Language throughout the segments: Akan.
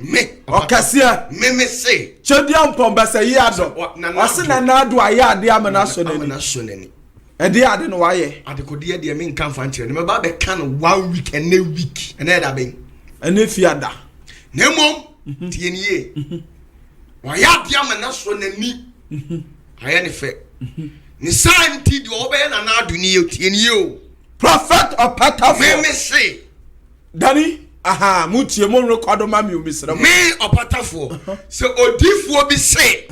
me okasia me say chodia mpombasa yi ado ase na ado aye ade amana so nani ede ade no waye adekode ade me nka fa nkyere me ba be kan 1 week and a week and da ben ene fiada na mom tie niye waye ade amana so nani aye ne fe ni santi di obe na ado ni tie niye o prophet opatafo me say Dani aha mutie mo record ma mi obisra me opatafo se odifuo bi say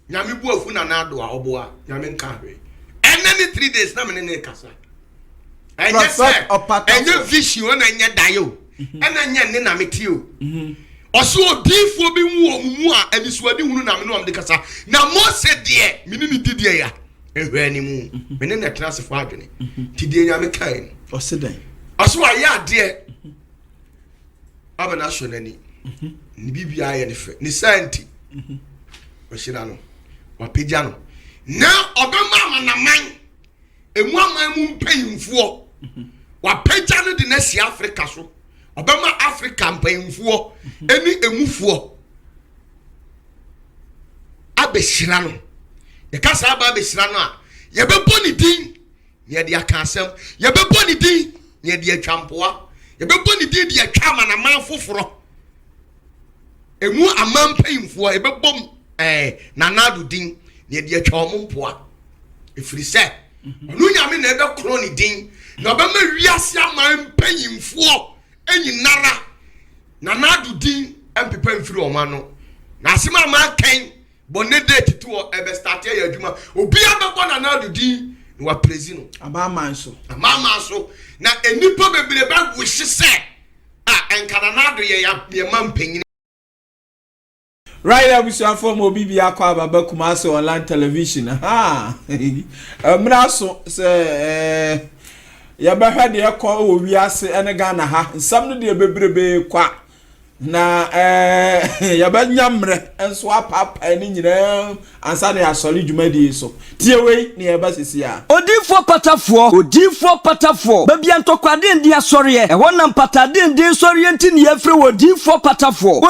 nyame bu afu na ado a oboa nyame nka hwe enemy 3 days na me ne kasa prophet opatafo enye vision na enye dayo ena enye ne na metio oso odifuo bi wu omumu a enisuadi hunu na me no am de kasa na Mose de me ni didie ya ehwe ani mu me ne na transfer adwene tidie nyame kan osedan aso aya ade abana so nani ni bibia ye ne fe ni santi oshira no wapagya no na obema amanaman emu aman mu mpanyimfuo wapagya no de na si Africa so obema Africa mpanyimfuo eni emufuo abeshira no ye kasa aba abeshira no a ye bebo ni din ye de aka asem ye bebo ni din ye de atwampoa ye bebo ni din de atwa amanaman foforo emu aman mpanyimfuo ye bebo nanado din ne de atwa ompoa efiri se onu nyame na ebe kro ni din na obema wiase aman mpanyimfuo enyinara nanado din empepa mfiri omano na asema ma kan bonne date to ebe start ya adwuma obi abebo nanado din wa prezino amama so na enipa bebere ba wishi se enkana nanado ye mampanyin. Right, we shall form Obibia Kwaba Kumasi online television. Mraso say Yabaha de call we are say and Ghana ha some de bebrebe kwa na Yabanyamre and swap up and in and Sunday a solid jumedi so. Tiaway near Bassia. Odifo patafo baby antokade ndi asori e wonam patade ndi sori enti ne afre odifo patafo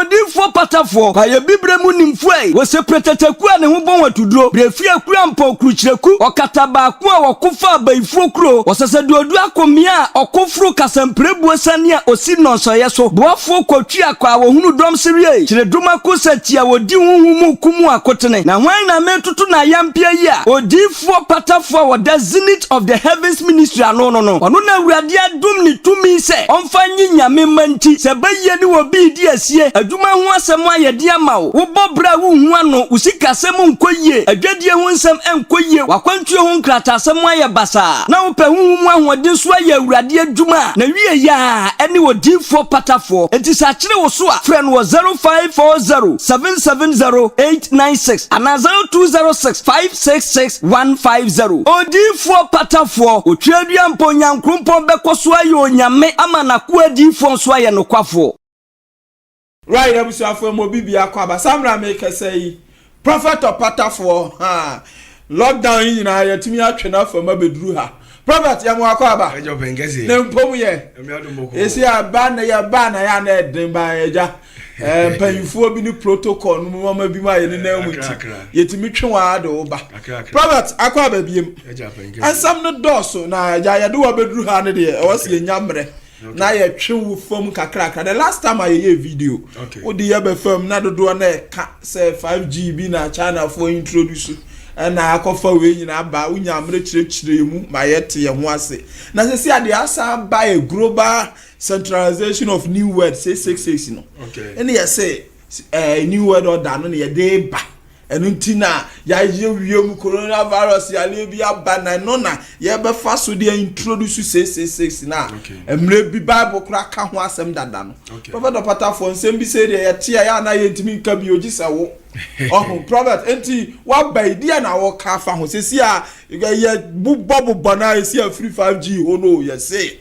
ka ye bibre mu nimfu ai wo se pretetaku a ne ho bon watuduro brefi akura mpa okruchireku okata ba ko a wokofa abaifu kuro wosese duodu akomia okofuru kasamprebu sane a osi nonsoye so boafo kwatwi akwa wo hunu dom serie kire duma ko satia wodi huhumu kumu akotene na hwan na metutu na yampia yi a odifo patafo wo the zenith of the heavens ministry no ono na awurade adum ni tumi se onfanyi nyame manti se baye ni wo bi di asie adwuma ho asem ayede ama wo bobra wo hu ano usika asem nkoyie adwadie ho nsem enkoyie wakwantuo ho nkrata asem aye basa na wo pe hu mu ahode so aye awurade adwuma na wie ya eni odifo patafo enti sa kire wo so a friend wo 0540770896 ana 0206566150 odifo patafo otwadua mponya nkrumpo bekoso aye onyame ama na ko adifo so aye nokwafo. Right, I wish you have more Bibia Kwaba. Samra make say prophet of patafo lockdown in na yetimi atwena for mabedru ha. Prophet Yamwa Kwaba. Ejo bengezi. Ne mpomu ye. Esi abana ya bana ya na edin ba eja. Panyimfo bi ni protocol no mama bi ma ye ne na muti. Yetimi twenwa ado ba. Prophet Akwaba biem. Eja bengezi. Ansam no doso na ya de wa bedru ha ne de e wose ye nyamre. Na ye twenwu fom kakra. The last time I hear video. O di ye be fam na dodo na ka say 5G bi na China for introduce. Na akofa we nyina ba unyamre chire mu mayete ye ho ase na sesi ade asa ba a global centralization of new world 666 no ene ye say new world order no ye dey ba enu ntina ya ye wiem coronavirus ya le bi aba na no na ye be fa so dey introduce 666 na emre bi bible kura ka ho asem dada no prophet patafo nsem bi say dey ye tia ya na ye ntimi nka bi ogisa wo oh prophet enti wa ba idea na wo ka fa ho sesi a ye bubo na esi a free 5G ho no ye say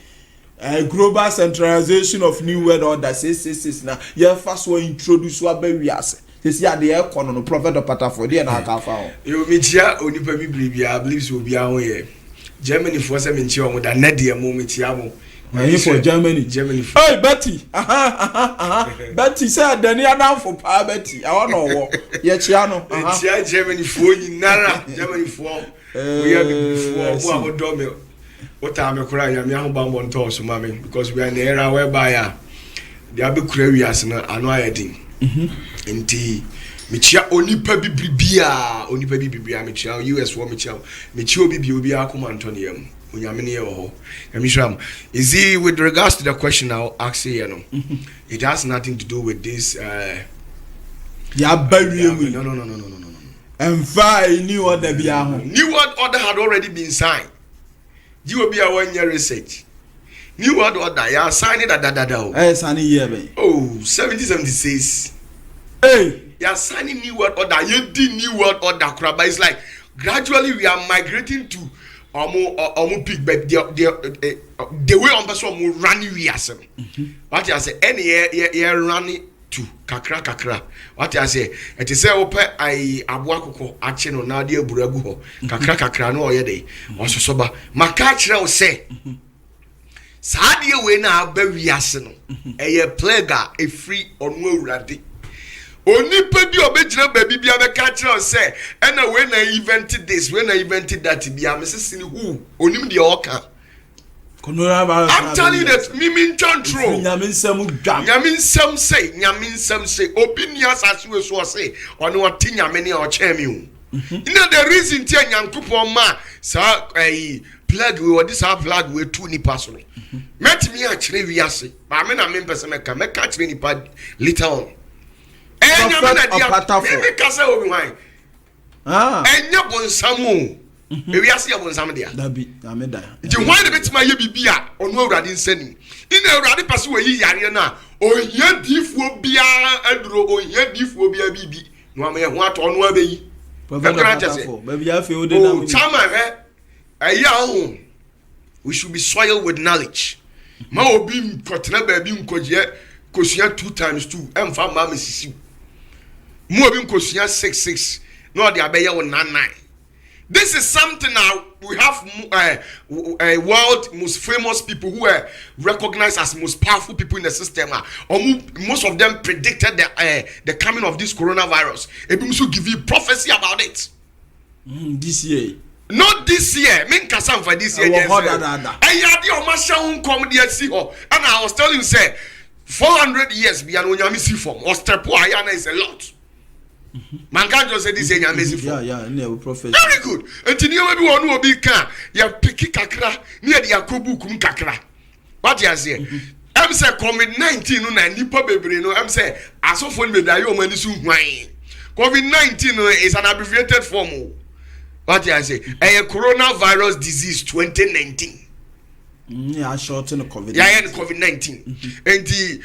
global centralization of new world order 666 na ye fa so introduce wa ba wiase sesi a de e kono no prophet patafo de na ka fa ho yo metia onipa biblia believes obi a ho ye Germany for se menchi o da na de mo metia mo Why for Germany? Hey Betty. Betty said Danny down for pa Betty. I want know. Yes, Chiano. It's Germany for you, Nara. Germany for. We are before what domino. What time you cry? I'm young bam on toss, mammy, because we are in the era whereby the Abbey Curious and annoying. In tea. Michia only pebi bibia, only pebi bibia, Michia, US war Michia, Michio bibia, come Antonium. Is he with regards to the question I'll ask you? It has nothing to do with this. No. And five new order New world order had already been signed. You will be a 1 year research. New world order, you are signing that. Oh, 1776. Hey, you are signing new world order. You did new world order, but it's like gradually we are migrating to. Big baby the way on person mo running we asem what I say any year running to kakra what I say it is say ope ai aboa kokko ache no na de aburagu ho kakra no oye dey ososoba maka kire wo say saade we na aba wi ase no eye plague a free onu awurade Onipa bi obejira baby bia be ka kire say and when I invented this when I invented that bia me sisi ni who onim de oka I'm telling you that mimi ntwantro nyaminsam say obinia sasu we so say ono wati nyame ne o chemi o the reason tia nyankopon ma sa plug we this our plug we two ni personal met me a kire wi ase ba me na me pese me ka kire ni pa later on enya bonsamu ewi ase ya bonsam dia dabi ameda nti why the bit my bibia onu awurade nsani ina awurade pase we yi yare na ohia difuo bia aduro ohia difuo bia bibi no am ye ho ato onu abeyi baby afi o de na chama eya ho we should be soiled with knowledge ma obi nkotena ba bi nkoje kosua 2 times 2 emfa ma mesisi mu obi nkosua 66 no de abeye wo 99. This is something now we have a world most famous people who are recognized as most powerful people in the system. Most of them predicted the coming of this coronavirus. Ebi should give you prophecy about it. This year. Not this year. Mean kasam for this year. And I was telling you, say 400 years beyond when you see form. Or step ayana is a lot. Man can't just say this is amazing. Yeah, prophet. Very good. Until you maybe one will be can you picky kakra near the Yakobu kum kakra. What you say? I'm say COVID-19 no na nipa bebre no. I'm say asofo me da yo mani su hwan. COVID-19 is an abbreviated form. What you say? A coronavirus disease 2019. Yeah, shorten COVID-19. Yeah, COVID-19. And the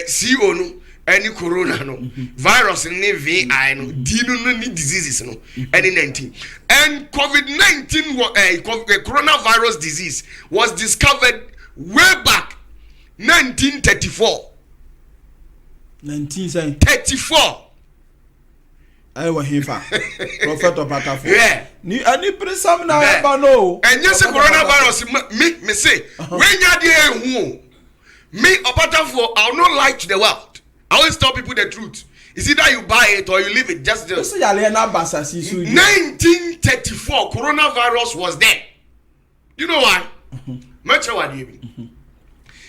CEO no any corona no virus ni vi no dinu no ni diseases no any 19 and COVID-19 coronavirus disease was discovered way back 1934 I was here prophet of Patafo. Yeah. Ni ani presam na eba no. And yes coronavirus me say when ya dey hu me Patafo I will not lie to the world. I always tell people the truth. It's either you buy it or you leave it. Just 1934, coronavirus was there. You know why?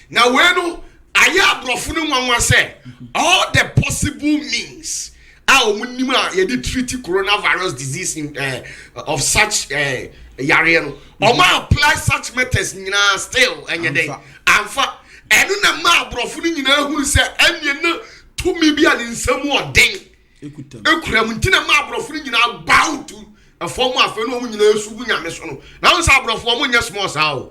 Now, when I say all the possible means, you treat coronavirus disease of such yariano. Or apply such methods still and your day. And na ma brofunu nyina hu se anye na to me bia ni nsam odin ekura muntina ma brofunu nyina bound to a form of no mu nyina esu gu nyame so no na so abrofo mo nya small sao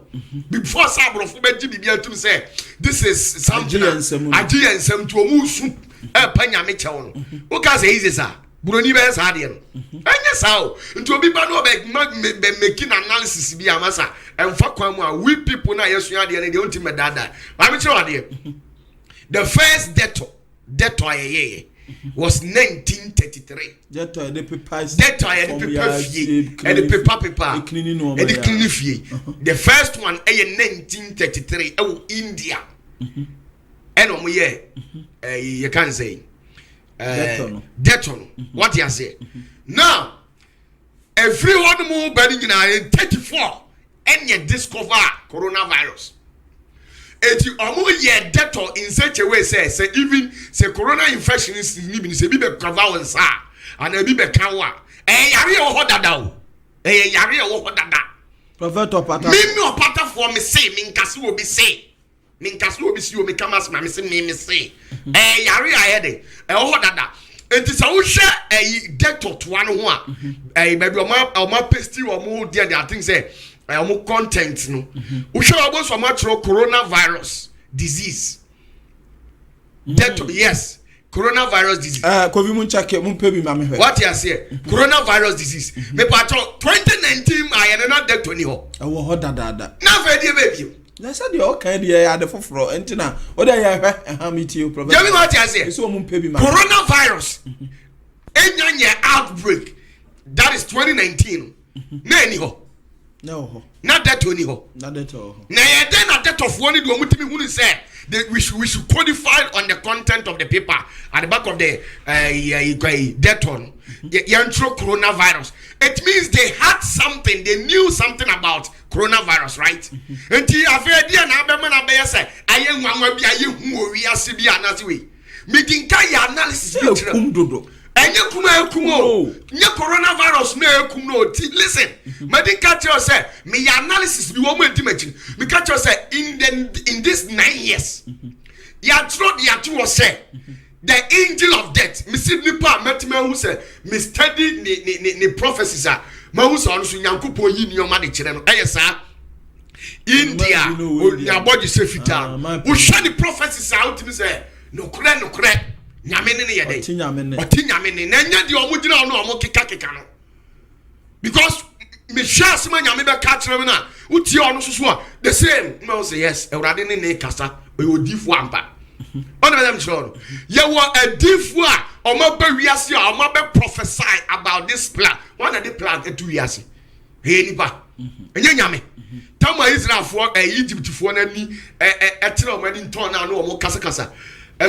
before sa abrofo be gi bibia tum say this is something agie nsam to mu su e pa nyame chew no o ka say easy sa buroni be sa de no anya sao nti obi ba no be making analysis bi amasa emfa kwan mu a we people na yesu ade ne de onti medada ba me chew ade the first debtor ayeye was 1933. That the paper fee. The first one 1933 India. And you can say Deton. What you say? Now everyone move in 34 and you discover coronavirus. Eti omo ye detto in such a way say even say corona infection is living say be cover on sa and be kanwa yare wo dada o yare wo dada prophet opata me opata for me say me nkase obi say me nkase obi si o me kamas ma me say me say yare ayede wo dada enti sa wo hwe detto to an ho a baby o ma pesti o mo there I think say I'm content no. We should about so much coronavirus disease. Yes, coronavirus disease. Kovi mun check mun pebi mame. What you say? Coronavirus disease. Me patro 2019 I na death to ni ho. E wo ho dada. Na fe die baby. Na say the okay dey ya de foforo entina. O dey ya hwe ha meet you problem. Jami what you say? So mun pebi mame. Coronavirus. Enyanye outbreak. That is 2019. Na ni ho. No, not that only ho. Not that all. Now, then at that of one, who said that we should codify on the content of the paper at the back of the Deton, the intro coronavirus. It means they had something, they knew something about coronavirus, right? And I've heard the say, I am one be a who we are CB another meeting Kaya analysis. Enye kumo nye coronavirus na ekumo listen me din catch you say me analysis bi wo mo entimachi me catch you say in this 9 years ya throw the atu was say the angel of death me see nipa metima who say me study ni prophecies a ma who say on so nyankopon yi nioma de kire no sa India ya body say fita wo hwe the prophecies out me say no kure nyame ne ye dey otinyame ne na nya de omo gina ono omo keka no because me sure se nyame be ka kire me na uti ono soso a the same no say yes ewrade ne kasa o odifu ampa ono be dem chiro ye wo adifu a omo ba wiase a omo be prophesy about this plan one of the plan etu wiase he nipa enye nyame tama Israel for Egypt for na ni etere omo ni nton na no omo kasa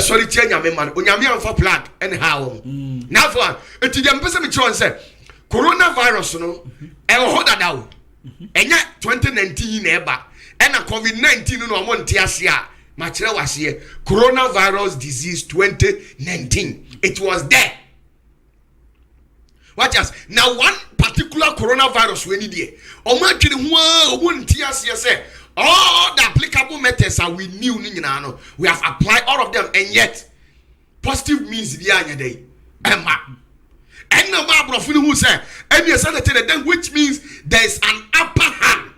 sorry tia nyame man onyame amfa plug anyhow now for it dem pese me chon say coronavirus no e ho dada o enya 2019 na eba na covid-19 no omo ntia ase a ma kire wase coronavirus disease 2019 it was there. Watch us now one particular coronavirus we need there omo atwene ho omo ntia ase say all the applicable methods that we knew, we have applied all of them, and yet positive means the anya day. Emma, and no matter who say, and you said then which means there is an upper hand,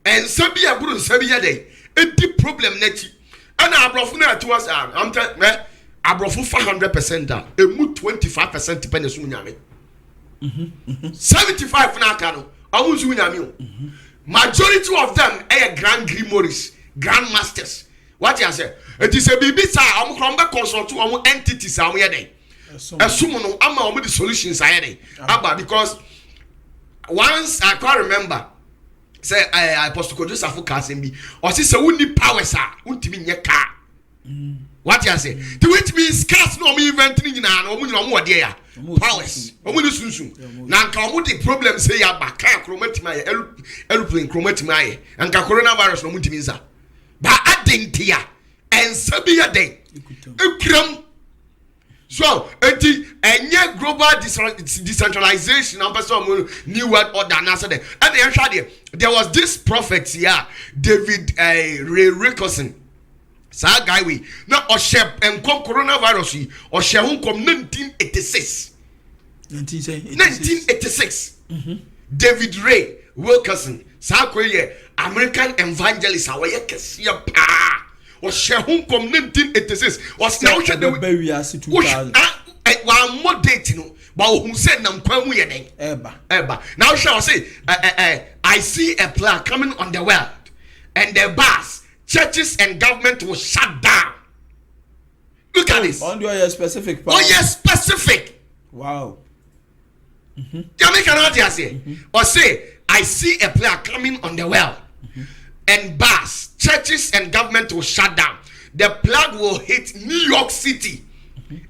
and Sabia Bruce Sabia day, a deep problem neti, and Abrofuna to us, I'm telling you, Abrofu 500% down, a mood 25% depending on Yami, 75 na kano, I was Yami. Majority of them are grand grimoires, grand masters. What you say? It is a baby sir. I'm from the consult to entities. I'm here. Assume no. I'm the solutions. I had because once I can't remember. Say I post to produce a forecast and be or say we need power sir. Unti me car. What you say? To which means cars no me inventing in an omu there. Powers. Omu ni sunsun. Na nka omu the problem say ya ba kan chromatima aeroplane chromatima nka coronavirus no mu ntimi nsa. Ba adentia en sabia den. Ekram. So, enye global decentralization and person new world order na said. And there was this prophet here, David Ray Rickerson. Sa guy we na oshep enkom coronavirus oshep hunkom 1986 David Ray Wilkerson sa koye American evangelist awaye kese pa oshep hunkom 1986 was now she the baby as 2000 one more date no but who said nam kwan mu ye den eba now shall say I see a plague coming on the world and the bars churches and government will shut down. Look at studies. On your specific part. Oh yes, specific. Wow. Jamaican audience say, or say, I see a player coming on the well, and bars, churches, and government will shut down. The plague will hit New York City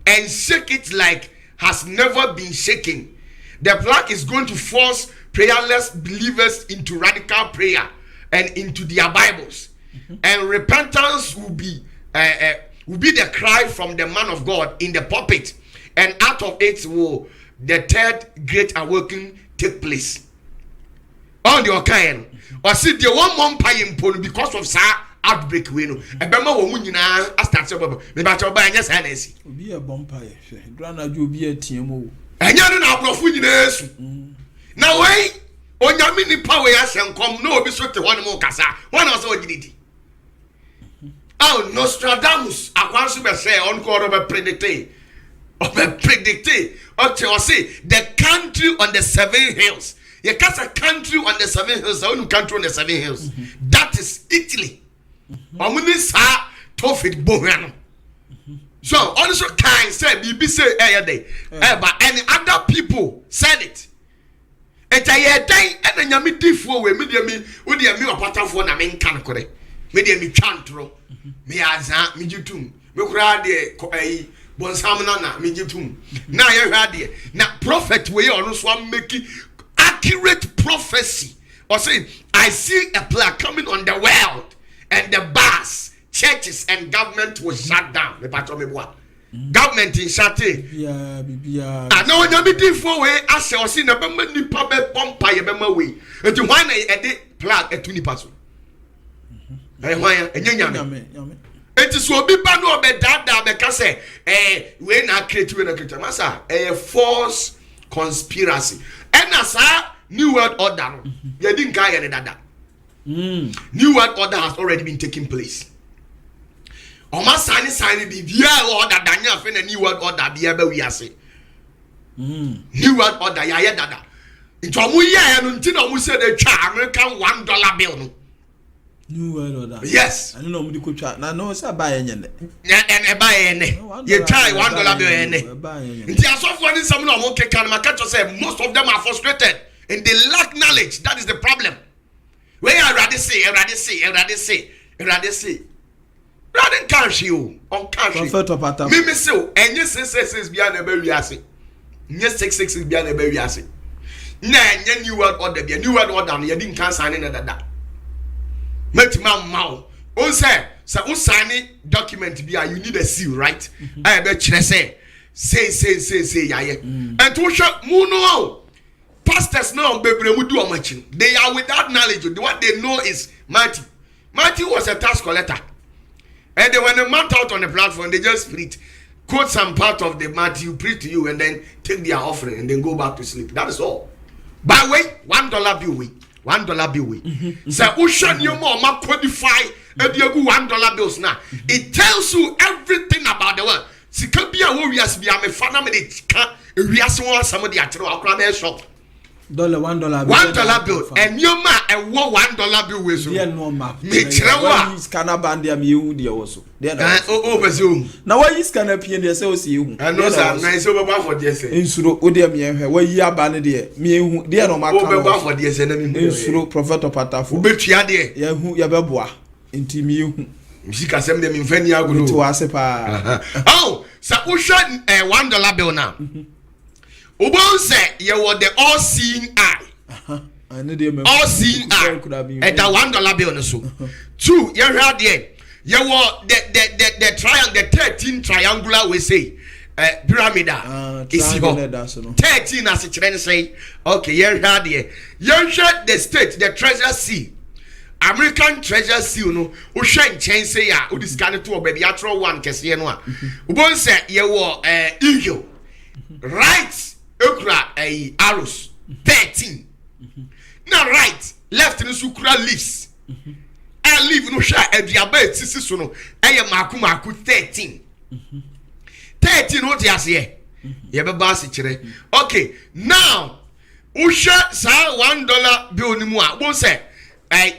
and shake it like has never been shaken. The plague is going to force prayerless believers into radical prayer and into their Bibles, and repentance will be the cry from the man of God in the pulpit, and out of it will the third great awakening take place. On the okayen, or see the one month paying polo because of sa outbreak we no. Ebema wo nyina start say baba. Me ba cho ba anya sa na esi. Obi e bompaye hwe. Grana ju obi atiemo. Enya no na abrofo nyina esu. Na wei onyame nipa we asenkom na obi so te ho ne mo kasa. Won na so ogididi. Oh, Nostradamus akwanso be say on ko ro be predicate. Okay, or say the country on the 7 hills. You cast a country on the 7 hills, the only country on the 7 hills. That is Italy. So also kind said BBC but any other people said it. And I day and then yami diffo we media me with the me apata for na men kan kore. Media me chantro. Me azan me jutum. Me kura de bonsamna me jitum na ye hwade na prophet we on so make accurate prophecy or say I see a plague coming on the world and the bars, churches and government will shut down. Me pato me boa government in shate bibia na onya me difo we ase o see na be ma nipa be pompa ye be ma we enti why na e de plague etu nipa so why enya nyame. It is so be bad no be dada be ka say we na create masa false conspiracy and as new world order no ye din ka ye dada new world order has already been taking place o ma sign bi bia order danya fe na new world order bia ba wi ase new world order ya ye dada nti omu ye no nti na omu say they twa American $1 bill no. New world order. Yes. I don't know me could na no say buy yen. And buy yen. You try $1 bill yen. Nti asofo ni some no mo keka na maka to say most of them are frustrated and they lack knowledge. That is the problem. Where I rather say. Rather can't you on can't you. Prophet opata. Me say enye 666 bia na ba wiase. Nye 666 bia na ba wiase. Na enye new world order bia new world order na ye din kan sign na dada. Metima mau. On say sign document bia you need a seal, right? I be kire say yaye. And to show mu no pastors now bebre mu do omachin. They are without knowledge. What they know is Matthew was a tax collector. And then when they mount out on the platform, they just quote some part of the Matthew, preach to you, and then take their offering and then go back to sleep. That is all. By the way, $1 bill way. $1 bill way. So ocean you more codify $1 bills now. It tells you everything about the world. Sikabia warriors be a fan me we are somebody at our shop. $1 bill and your man and $1 bill with you. No map. Me trawa scanner band there me dia also. Over Zoom. Now why you scanner pin there say o see you. I know sir, na so baba for there say. Insuro o there me hwe why yi aba ne there. Me hu there no map. O baba for there say na me hu. Insuro prophet opatafo. O betua there. Ya hu ya beboa. Enti me hu. Msika sem dem mfani agulu. To ase pa. Oh, sa o shot $1 bill now. Ubon say you were the all seeing eye. All seeing eye. And that $1 bill no so. Two, you heard there. You were the triangle, the 13 triangular we say pyramid. Is 13 as a trend say. Okay, you heard there. You heard the state, the treasure sea. American treasure seal no o hwe nchen say ya o discard to baby atro one kese no a ubon say ye wo eagle right okra arrows 13 now right left no sukura leaves and leave no hwa aduaba etisi so no eye maku 13 no dey ase ye be ba se kire okay now o hwa sa $1 bill ni mu a ubon say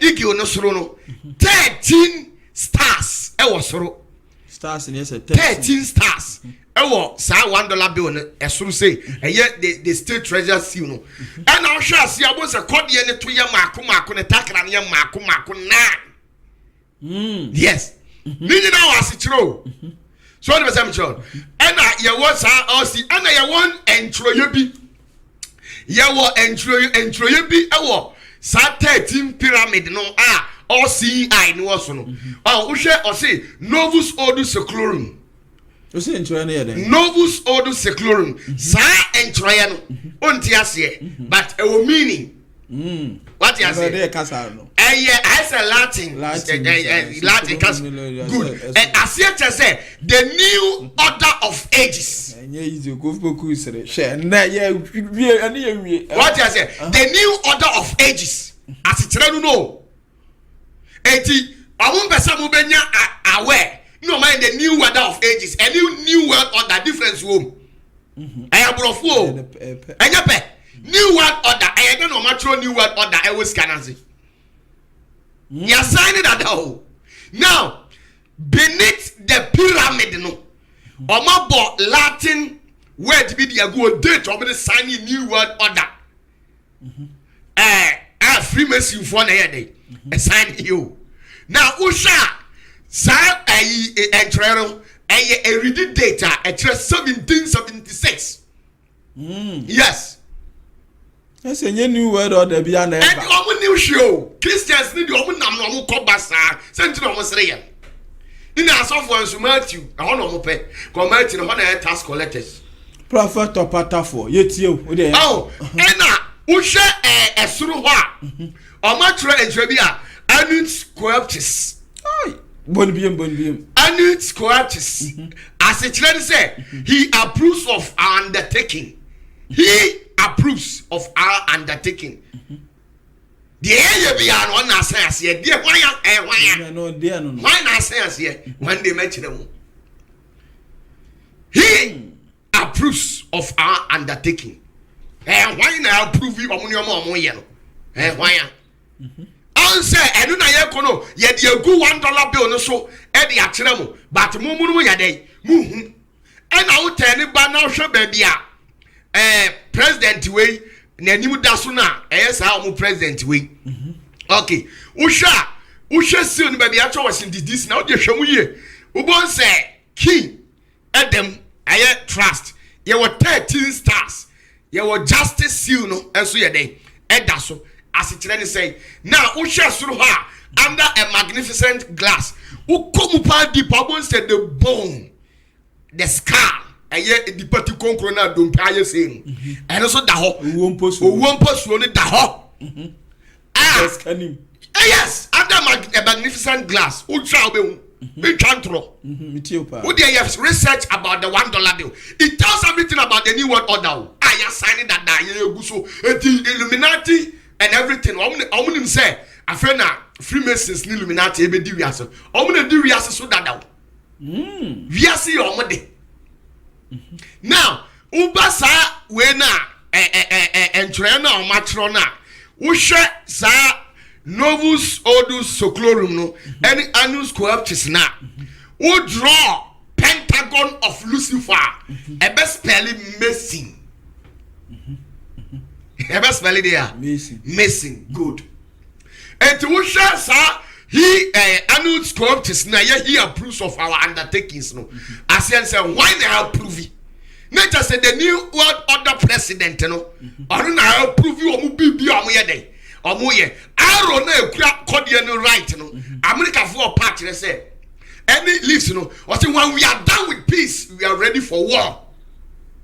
eagle no soro no 13 stars e wo soro stars in yes 13 stars ewo sa $1 bill no esuru say the state treasurer seal no and now sure see abo say code ye ne to ye maako ne takra ne ye maako na yes ni na was chiro so the same chiro and ye wo sa osi and ye won entroye bi ye wo entroye bi ewo sa 13 pyramid no or CI no so no wo hwe o say Novus Ordo Seclorum you say entroye no ye den Novus Ordo Seclorum sa entroye no onti ase but e wo meaning what you say dey kasa no I say Latin kasa good and as you say the new order of ages easy go for sere share na ye wie ani ye wie what you say the new order of ages as it no enti awon pesa mo benya aware no mind the new order of ages a new world order difference wo ayabrofo o enyepe new world order ayede no matro new world order e wo scannazi ya sign that oh now beneath the pyramid no omabo Latin word be the go date of the sign new world order Freemason for na yede a sign you now usha sa entreno a read data at 1776 yes yes a new word order be an and omo new show Christians need omo nam no omo ko basa senti no omo sere ye ina asofo ansu Matthew ho no omo pe ko Matthew no na tax collectors prophet opatafo yetie o de oh ena usha esuru ho a omo tro entrabi a annual sculptures bon bien annual sculptures as it say he approves of our undertaking the area be an one na say as here there why no there no why na say as here when they mention them he approves of our undertaking why na approve omo ye no why answer enu na ye kono ye de agu $1 bill no so e de akere mo but mu ya dey mu hu e na wo tani ba na hwe ba bia president we na nim da so na sa o president we okay usha seal no ba bia cho was in this na wo de hwemu ye wo bon say king Adam aye trust ye were 13 stars ye were justice seal no enso ye dey e da so as it then say now we share through her under a magnificent glass who come upon the problem said the bone the skull and yet the party concrona don't pay same and also the ho won't post only the ho yes under a magnificent glass who shall be chantro who they have research about the $1 bill it tells everything about the new world order I am signing that you so Illuminati and everything omunim say afena Freemasons ni Illuminati ebe di wiase omune di wiase so dada wiase yo omode now ubasa we na entrena o matro na wo hwe sa Novus Ordo Seclorum no any annual sculptures na wo draw pentagon of Lucifer ebe spelling Mason ever spell it there missing good and to share sir he annual sculptures na he approves of our undertakings no as he say why they approve it not just the new world order president no or na approve you omu bibi omu ye dey omu ye aro na ekura code no right no America for part they say any leaves no or say when we are done with peace we are ready for war.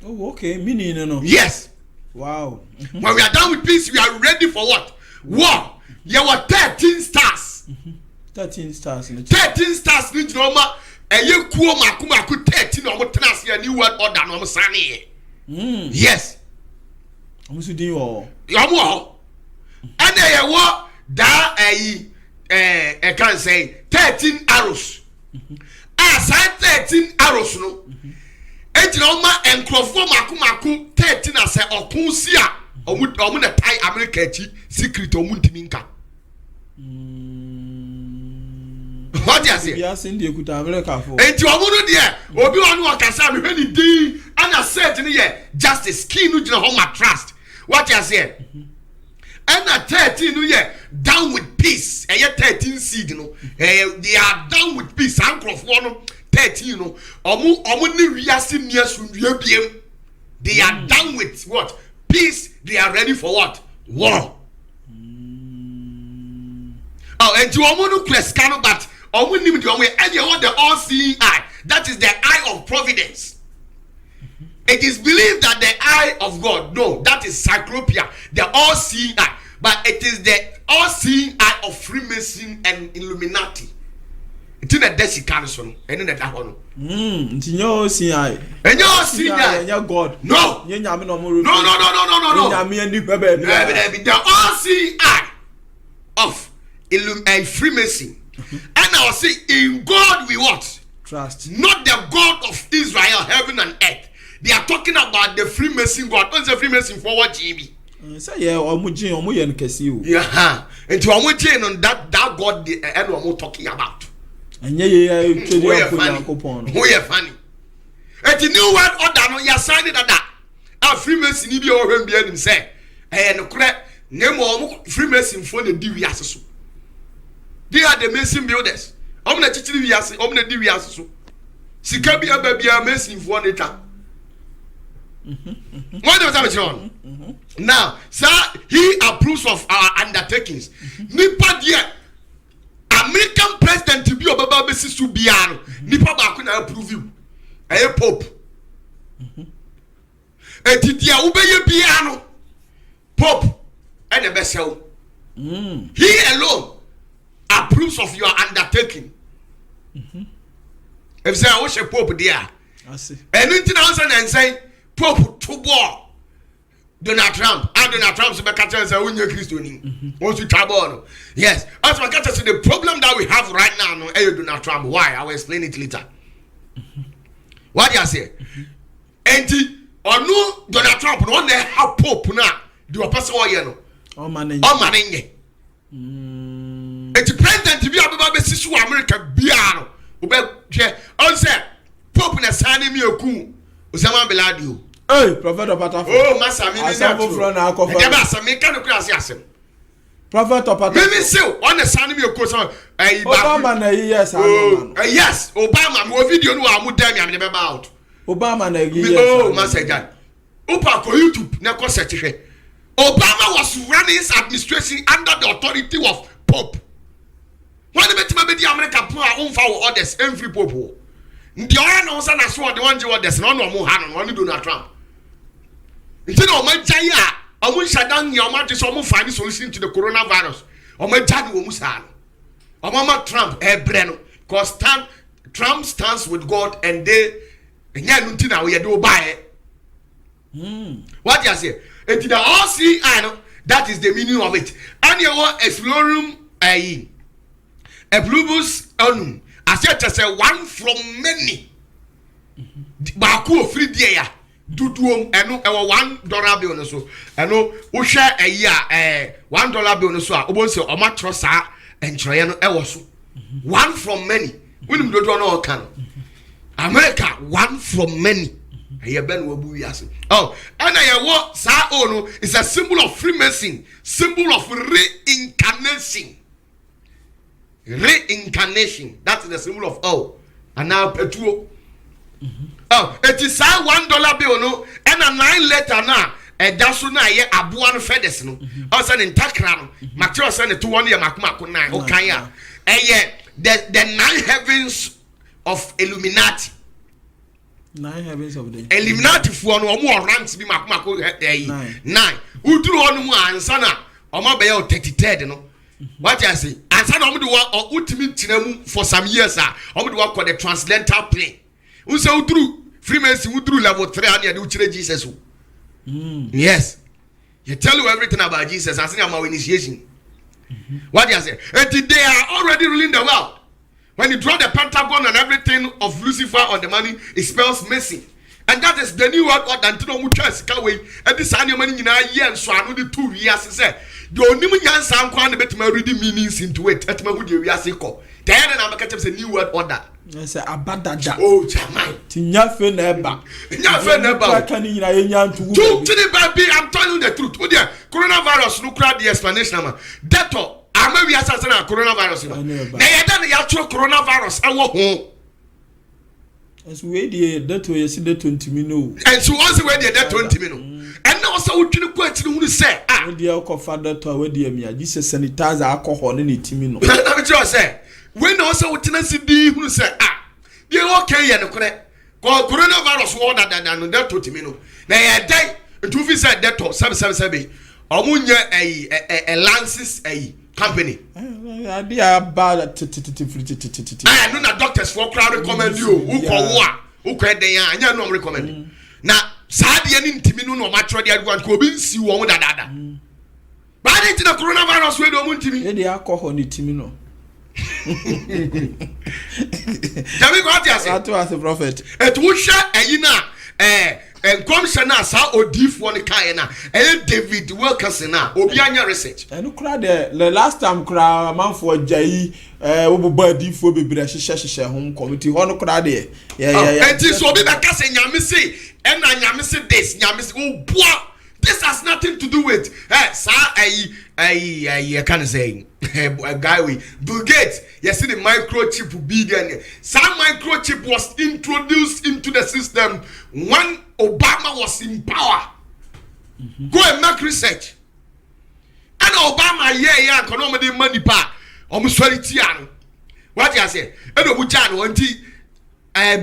Oh okay meaning no yes. Wow. When we are done with peace, we are ready for what? War. There were 13 stars. 13 stars. 13 stars. Ni drama. Eye kuo maku 13 no mo tenase a new world order no mo sane. Yes. Omo su din o. Yomo. And eye wo da can say 13 arrows. As 13 arrows no. Ejina oma enkrofo maku 13 ase okunsi a omu na tai America echi secret omu ntimi nka what you say? Yes, in the Kuta America for. And you are one of the Obi on what can say many day and I said in here justice key no jina home trust. What you say? And at 13 new year down with peace. And yet 13 seed you know. They are down with peace. Uncle of one 13 you know. Omu ni wiase near soon they are down with what? Peace. They are ready for what? War. Oh, and you are no question, but we need to and you want the all-seeing eye. That is the eye of providence. It is believed that the eye of God, no, that is cyclopia, the all-seeing eye. But it is the all-seeing eye of Freemason and Illuminati. It's in a desi council, and in that one. It's your seeing eye. And your seeing eye, your God. No, no, the all-seeing eye of Freemason. And I will say, in God we what? Trust. Not the God of Israel, heaven and earth. They are talking about the Freemason God. What's the Freemason for what, Jimmy? Say, yeah, Omuji and Cassie. Yeah, and to Omuji on that God, the end talking about. And yeah, we are funny. And the new word order, you are signing that. Our Freemason, you be over here and say, and correct name of Freemason for the DVS. They are the Mason builders. I'm not teaching you as I'm not doing as so. Sikabi baby are Mason for the time. What does that mean? Now, sir, he approves of our undertakings. Nipa dia American president to be a baba basis to be an Nipa ba kuna approve you. A pope. Eti dia ubeye piano. Pope and the best. He alone approves of your undertaking. If say I wish a pope there, I see. And in 2009 pope to war Donald Trump and Donald Trump say Christian wants to trouble. Yes, as my catcher say the problem that we have right now no Donald Trump. Why? I will explain it later. What do you say? And no Donald Trump no dey have pope now. The person who no. Oh man. It's president to be able to see America biano. On say pope na signing me oku Osama bin Laden. Hey, Prophet Opatafo. Oh, Master, me Prophet Opatafo. Me say on the signing me oku so Obama na yes, yes, Obama mo video no amu dem me be out. Obama na yes. Oh, Master Jan. Opa ko YouTube na ko search hwe. Obama was running his administration under the authority of Pope. When the Betima America put our own for orders, every Pope. The other no son as well, the one you orders, no more hand on Donald Trump. Instead of my Jaya, I will shut down your mouth to some find solution to the coronavirus. Or my Jadu Musan. Or Mama Trump, Breno. Because Trump stands with God and they, and Yanutina, we do buy it. What you say? And to the all see, I know that is the meaning of it. And you want exploring a blubus on as yet as a one from many. Baku free dear duduum and $1 bill so. I know we share a year $1 bill so. Obonso or matrosa and Troyano Ewasu. One from many. We don't know can. America one from many. Oh, and I what Sa Ono is a symbol of Freemason, symbol of reincarnation. Reincarnation. That is the symbol of and now Petuo. Oh, it is $1 bill no, and a 9 letter now. And that's so now abuan fedes no. Also in Takran, Matthew send it to 1 year Makmako 9. Okay, yeah. And yet the 9 heavens of Illuminati. 9 heavens of the Illuminati for no more ranks be Makmako 9. Who do one more and sana or my bay 33 no. What I say? And son of the one or ultimate for some years, I would work on the transcendental plane. Who so through Freemason who through level 3 and Jesus. Yes. You tell you everything about Jesus as our initiation. What do you say? And they are already ruling the world. When you draw the Pentagon and everything of Lucifer on the money, it spells missing. And that is the new world order until no chance away. And this annual money in a year and so I know the 2 years. Say, the only young sound can bet my reading meanings into it. At my wood, you are sick. then na make a new world order. Yes, abadaja. Oh, jamai. Tinyafe neba. Nyafe neba. Can you nyantu? I'm telling you the truth. Oh dear, coronavirus no crowd the explanation man. That all. I'm we assassin coronavirus. Na ya dan ya tro coronavirus awo ho. As we dey that way see the 20 minutes. And so once we dey that 20 minutes. And now so we try question who say ah. We dey call father to we dey me. Jesus sanitizer alcohol ni timi no. Na me just say when also we tena see di who say ah. Dey okay ya no kore. Coronavirus wo da no that 20 minutes. Na ya dai ntu fi say that 777. Omunye a Lances company. I bad I know that doctors for crowd recommend you. Who call what? Who can they? I know recommend. Now, sadly, any timino no matter the one could be see one that other. But it's the coronavirus we don't want to be. The alcohol ni timino. Jamie, what you say? That was a prophet. It will share a and commissioner sa odif one kaina and David Wilkerson na obianya research and kra the last time kra man for jai obobadi fo bebre hye home committee hono kra de yeah and so be ka say nyame say and na nyame say this nyame say oh this has nothing to do with sa I can say a guy we Bill Gates you see the microchip be there some microchip was introduced into the system when Obama was in power. Go and make research. And Obama yeah economy money pa omuswalitiano. What you say? Edo buchano anti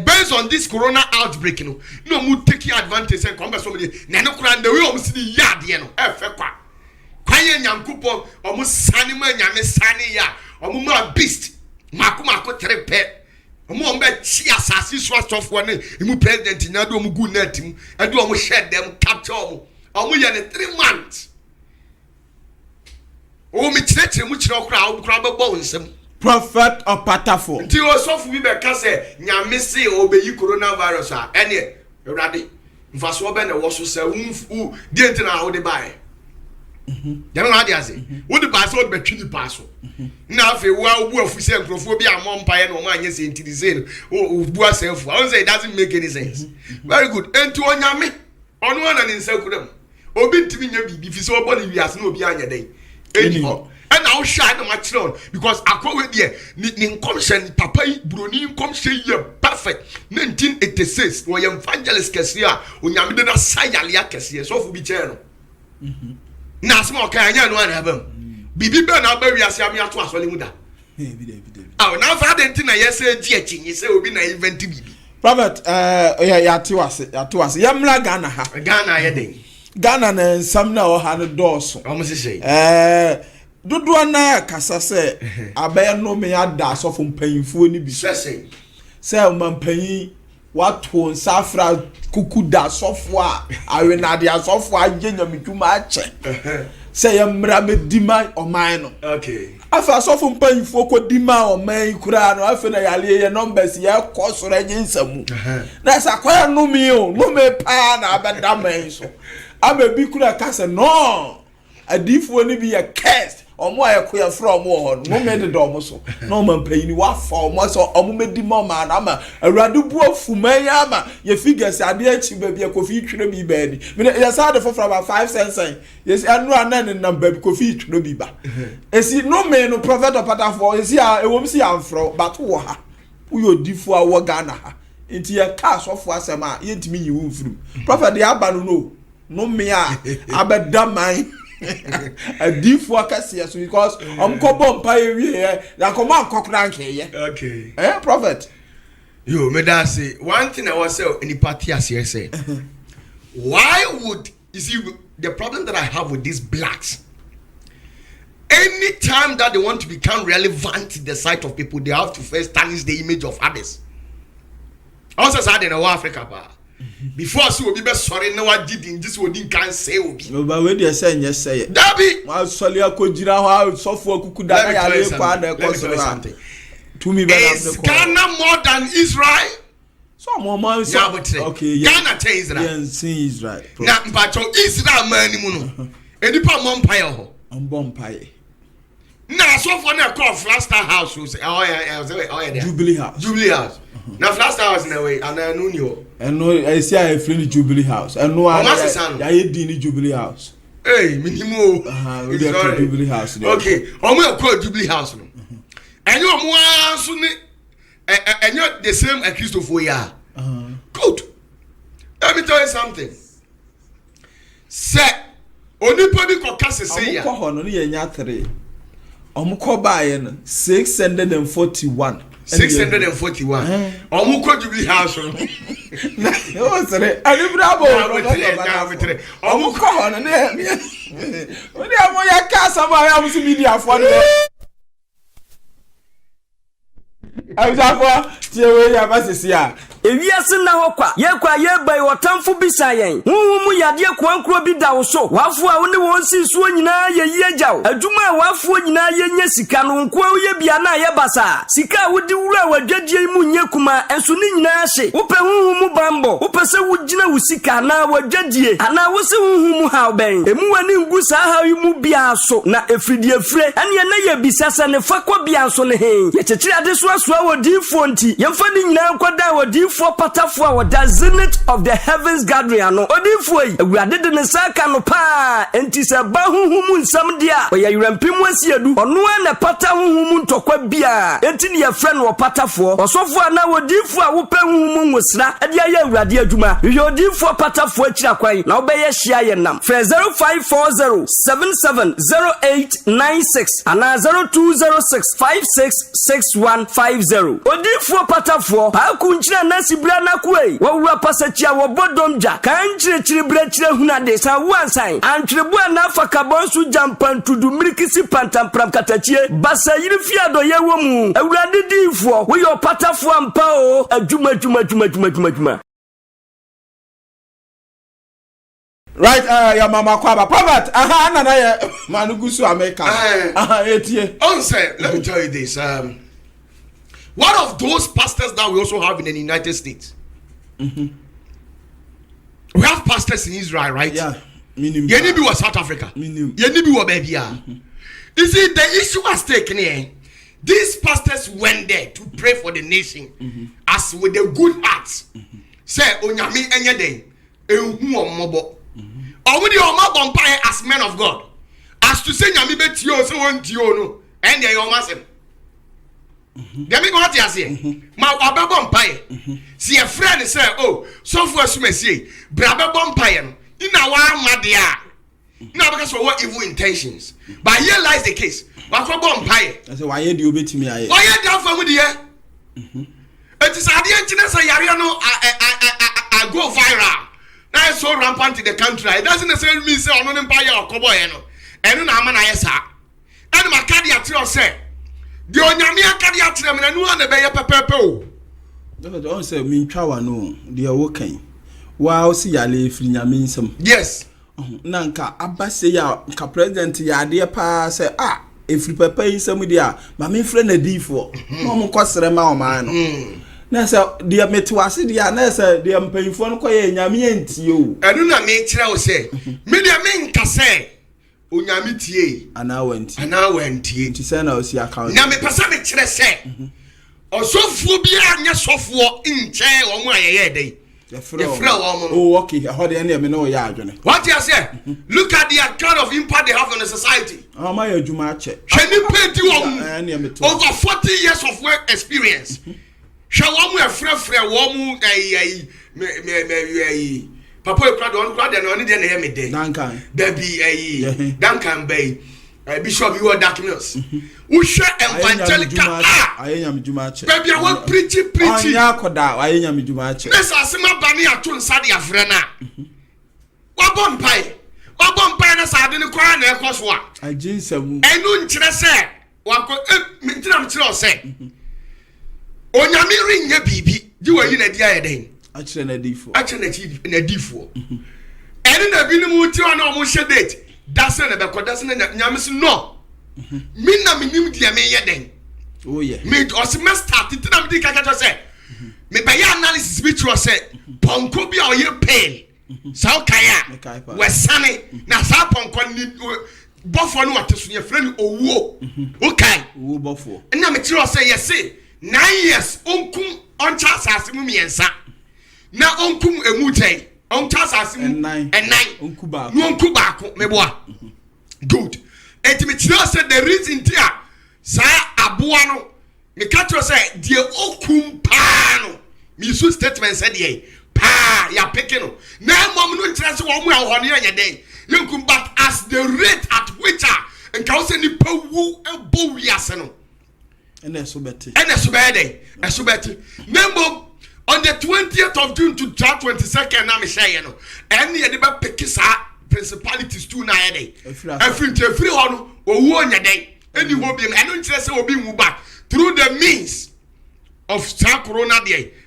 based on this corona outbreak no mu take advantage and come somebody na no kura the way omusini yard ye no efe kwa. Kwaye nyankopon omusani ma nyame sani ya omuma beast mako trepe omo mbe chi asasi so asofo ne imu president nyado omu gu net mu ade omu shed them capture omu ye ne 3 months o mi chire mu chire okura bebo nsem prophet opatafo nti osofu bi be ka se nyame se obeyi coronavirus a ene ewrade mfaso be ne wo so se u die nti na wo de bae Yàrá náà di ase. Wọ́n di paase wọ́n di bẹ̀ twi di paaso. Nna afei wo abu afusi nkurɔfoɔ bi a wɔn mpaeɛ na wɔn anyɛ sɛ ntiri sɛ no bu ase afu. I won't say it doesn't make any sense. Very good. Enti onyame ɔno ana ne nsa kura mu. Obi ntumi nya bibi fi sɛ ɔbɔ ne wiase na obi anya dɛn. Eni hɔ. Ɛna ɔhwɛ na wakyerɛ wɔn because akɔwe deɛ ne nkɔmhyɛ papa yi buroni nkɔmhyɛ yɛ perfect 1986 wɔyɛ evangelist kɛseɛ a onyame de na sa yalea kɛseɛ sɔfo bi kyɛn no. Na asma okay anya no ana abam bibi be na ba wiase am ya to asole mu da ah na fa de nti na yese gi achinyi se obi na event bibi prophet ya te wase ya mla Ghana ha Ghana ye den Ghana na nsam na o ha no doso o mo se dodo na kasa se abaye no me ada asofo mpanyimfo ni bi se o mampanyin wato nsafra kuku da sofo a awe na de asofo agye nyamituma ache se ya mra medima oman no okay afa asofo mpanyifo kodima oman kura no afa na yale ye numbers ye kosoro agye nsamu na sa kwaya no mi o no me pa na abeda man so amebi kura kase no adifo ni bi ye cast omo ayekoya from ho no me de do mo so no man payini wa fa omo so omo medi mo ma na ma awrade bu afuman ya ma ye figures ade achi ba bi kofi twere bi ba ni me ya sa de for about 5 cents yes anu anan number bi kofi twere bi ba esi no me no prophet opatafo esi a ewom si amfro but wo ha uyo difo a wo Ghana ha enti ye ka sofo asem a ye ntimi yi wo mfirum prophet de abanu no me a abeda man a deep focus yes because kobo mpa ewie na komo ankokra nke okay prophet yo me da say one thing I was say any party as you say why would you see the problem that I have with these blacks anytime that they want to become relevant in the sight of people they have to first tarnish the image of others also sad in Africa pa before so obi be sorry na wagidi this wodi kan say obi ba we dey say nye say dabi ma soli akogira ho sofo akuku da ya le kwa na ekosora to me be na Ghana more than Israel so mo man so okay Ghana tell Israel yes Israel na mpacho Israel man ni mu no edipa mo mpaye ho ombo mpaye na so for na call Flaster House so yeah Jubilee House na Flaster House na way ana no ni o eno I see I friend Jubilee House eno ya di ni Jubilee House hey minimo we dey call Jubilee House okay omo call Jubilee House no enyo omo aso ni enyo the same Christopher ya good. Let me tell you something. Say, onipa bi ko kase say ya. Omko ho no ye nya 3. Omko baaye no 641. 641. Omko Jubilee House no. O sere, ani bravo. Omko ho no na me. Oni amo ya kasa ba ya musu media fo no. Awuzafo tie we ya basisi a ewiase na hokwa ye bai wotamfo bisa yen huhu yade kwankro bi da wo so wafo a woni won si so nyina ye yejaw aduma a wafo nyina ye nya sika no nko ye bia na ye basa sika wodi wura wadwadie mu nye kuma enso ni nyina hye wope huhu mu bambo wope se wugina wo sika na wadwadie ana wo se huhu mu ha oben emu wani ngu sa ha yi mu bia so na efridie fre ene na ye bisa se ne fakwa bia so ne he ye chechire ade so aso wodi fonti ye mfa ni nyina nkoda wodi for patafo wa the zenith of the heavens gathering ano odifo yi awurade de ne saka no pa enti se ba huhumu nsam dia we yirampim asiedu ono na pata huhumu ntokwa bia enti ne yefre no patafo osofo ana odifo a wo pa huhumu nwosra ade aye awurade adwuma yo odifo patafo akira kwan na obeye hia ye nam fra 0540770896 ana 0206566150 odifo patafo pa kunchira na sibra na kuei wawura pasachia wo bodomja kan chire brechire hunade sa wansan antwerebu na afaka bonsu jampantudu mirikisi pantampram katachie basa yiri fiado yewo mu awurade difo wo yo patafo ampa o adwuma. Right, your mama kwaba. Prophet, na na ye manugusu America. Etie. Answer, let me tell you this. One of those pastors that we also have in the United States. We have pastors in Israel, right? Yeah. Yenibi was South Africa. Yenibi was baby. You see, the issue was taken here. These pastors went there to pray for the nation as with a good heart. Say, Onyami enyede, ehu omobo. Omudi omobo mpae as men of God. As to say nyami betio so won tio no, and they omasem. Demi go hati ase. Ma abebo mpae. Si a friend say, oh, so for asumesi, brabebo mpae no. Ina wa madia. Ina because what evil intentions. But here lies the case. Wakobo mpae. I say why you do betimi aye. Why you down for me there? It is ade enchine say yare no I go viral. Now it's so rampant in the country. It doesn't necessarily mean say ono mpae okobo ye no. Enu na ama na yesa. Enu makadi atiro say the onyame akade akyerɛ me na nu ana bɛyɛ pɛpɛpɛ o. Don't say me twa no the wokan. Wa o si yale firi nyame nsam. Yes. Na nka abase ya nka president ya ade pa say efiri papa nsam dia ma me frɛ na difo. No mo kɔsere ma o man no. Na say dia metiwase dia na say dia mpanyifo no kɔyɛ nyame antie o. Ɛnu na me kyerɛ o say me dia me nka say onyame tie ana wantie nti say na o si account na me pesa me kyerɛ sɛ ɔsɔfo bi anya sɔfo nkyɛ wɔn ayɛyɛ dai efrɛ wɔn oh okay how dey na me no yɛ adwene what you say look at the kind of impact they have on the society ma yɛ adwuma akyɛ hwɛ pay di wɔn over 40 years of work experience hwɛ wɔn efrɛfrɛ wɔn me Papa crowd on crowd and only then hear me there. Duncan. There be Duncan Bay, Bishop you are Dark Mills. We share evangelical. I am Jumache. Baby, I want preaching. Yakoda, I am Jumache. Let's ask my bunny at Tun Sadia Frena. Wabon pie. Wabon pie, as I didn't cry and cost what? I just said, I don't say. Wako, Mintam Chilo say. Onyami ring your baby. You are in a dear day. Actually, na difo. Eni na bi ni mu ti ona mo hye date. Dase na be ko dase na nyame so no. Mi na mi nim dia me ye den. Oh yeah. Me o se me start ti na me di kaka to say. Me be ya analysis bi tro say ponko bi a o ye pain. Sa o kaya. We sane na sa ponko ni bɔfo no wate so ye friend owuo okay wo bɔfo na me tiri o say yes 9 years onkum oncha asase mu miensa na onkum emu tai oncha asase mu nine onku baako meboa good enti me tiri o say the reason tia sa aboa no me ka tiri o say die okum pa no me use statement said ye pa ya peke no na mom no tiri se wo mu ahone anya den yenkum but as the rate at which nka wo say ni pa wu ebo wiase no ene so beti Nembo on the 20th of June to 22nd na me share no ene ye de ba pick sa principalities too na ye dey every ho no owu onya den eni ho bi eno nkire se obi mu back through the means of corona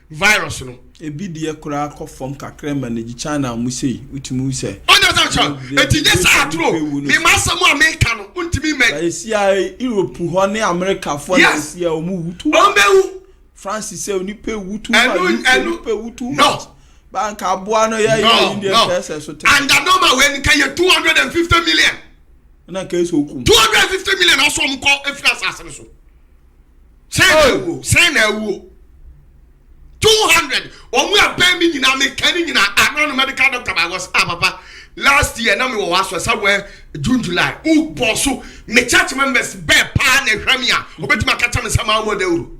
virus no ebi de kura ko form kakra manage China mu sei utimi say understand etinye sa atro me masamo America no untimi me Asia Europe ho ne America for Asia o mu wutu ombewu France say oni pe wutu enu pe wutu no bank aboa no ya India pesa so and the number when can you 250 million na ka eso okum 250 million aso m ko efira asase so say na ewu 200 omu abem bi nyina me kan nyina anon medical doctor I was papa last year na me was somewhere June July u boso me church members be pa na hwamia obetima kata me sama mo dawru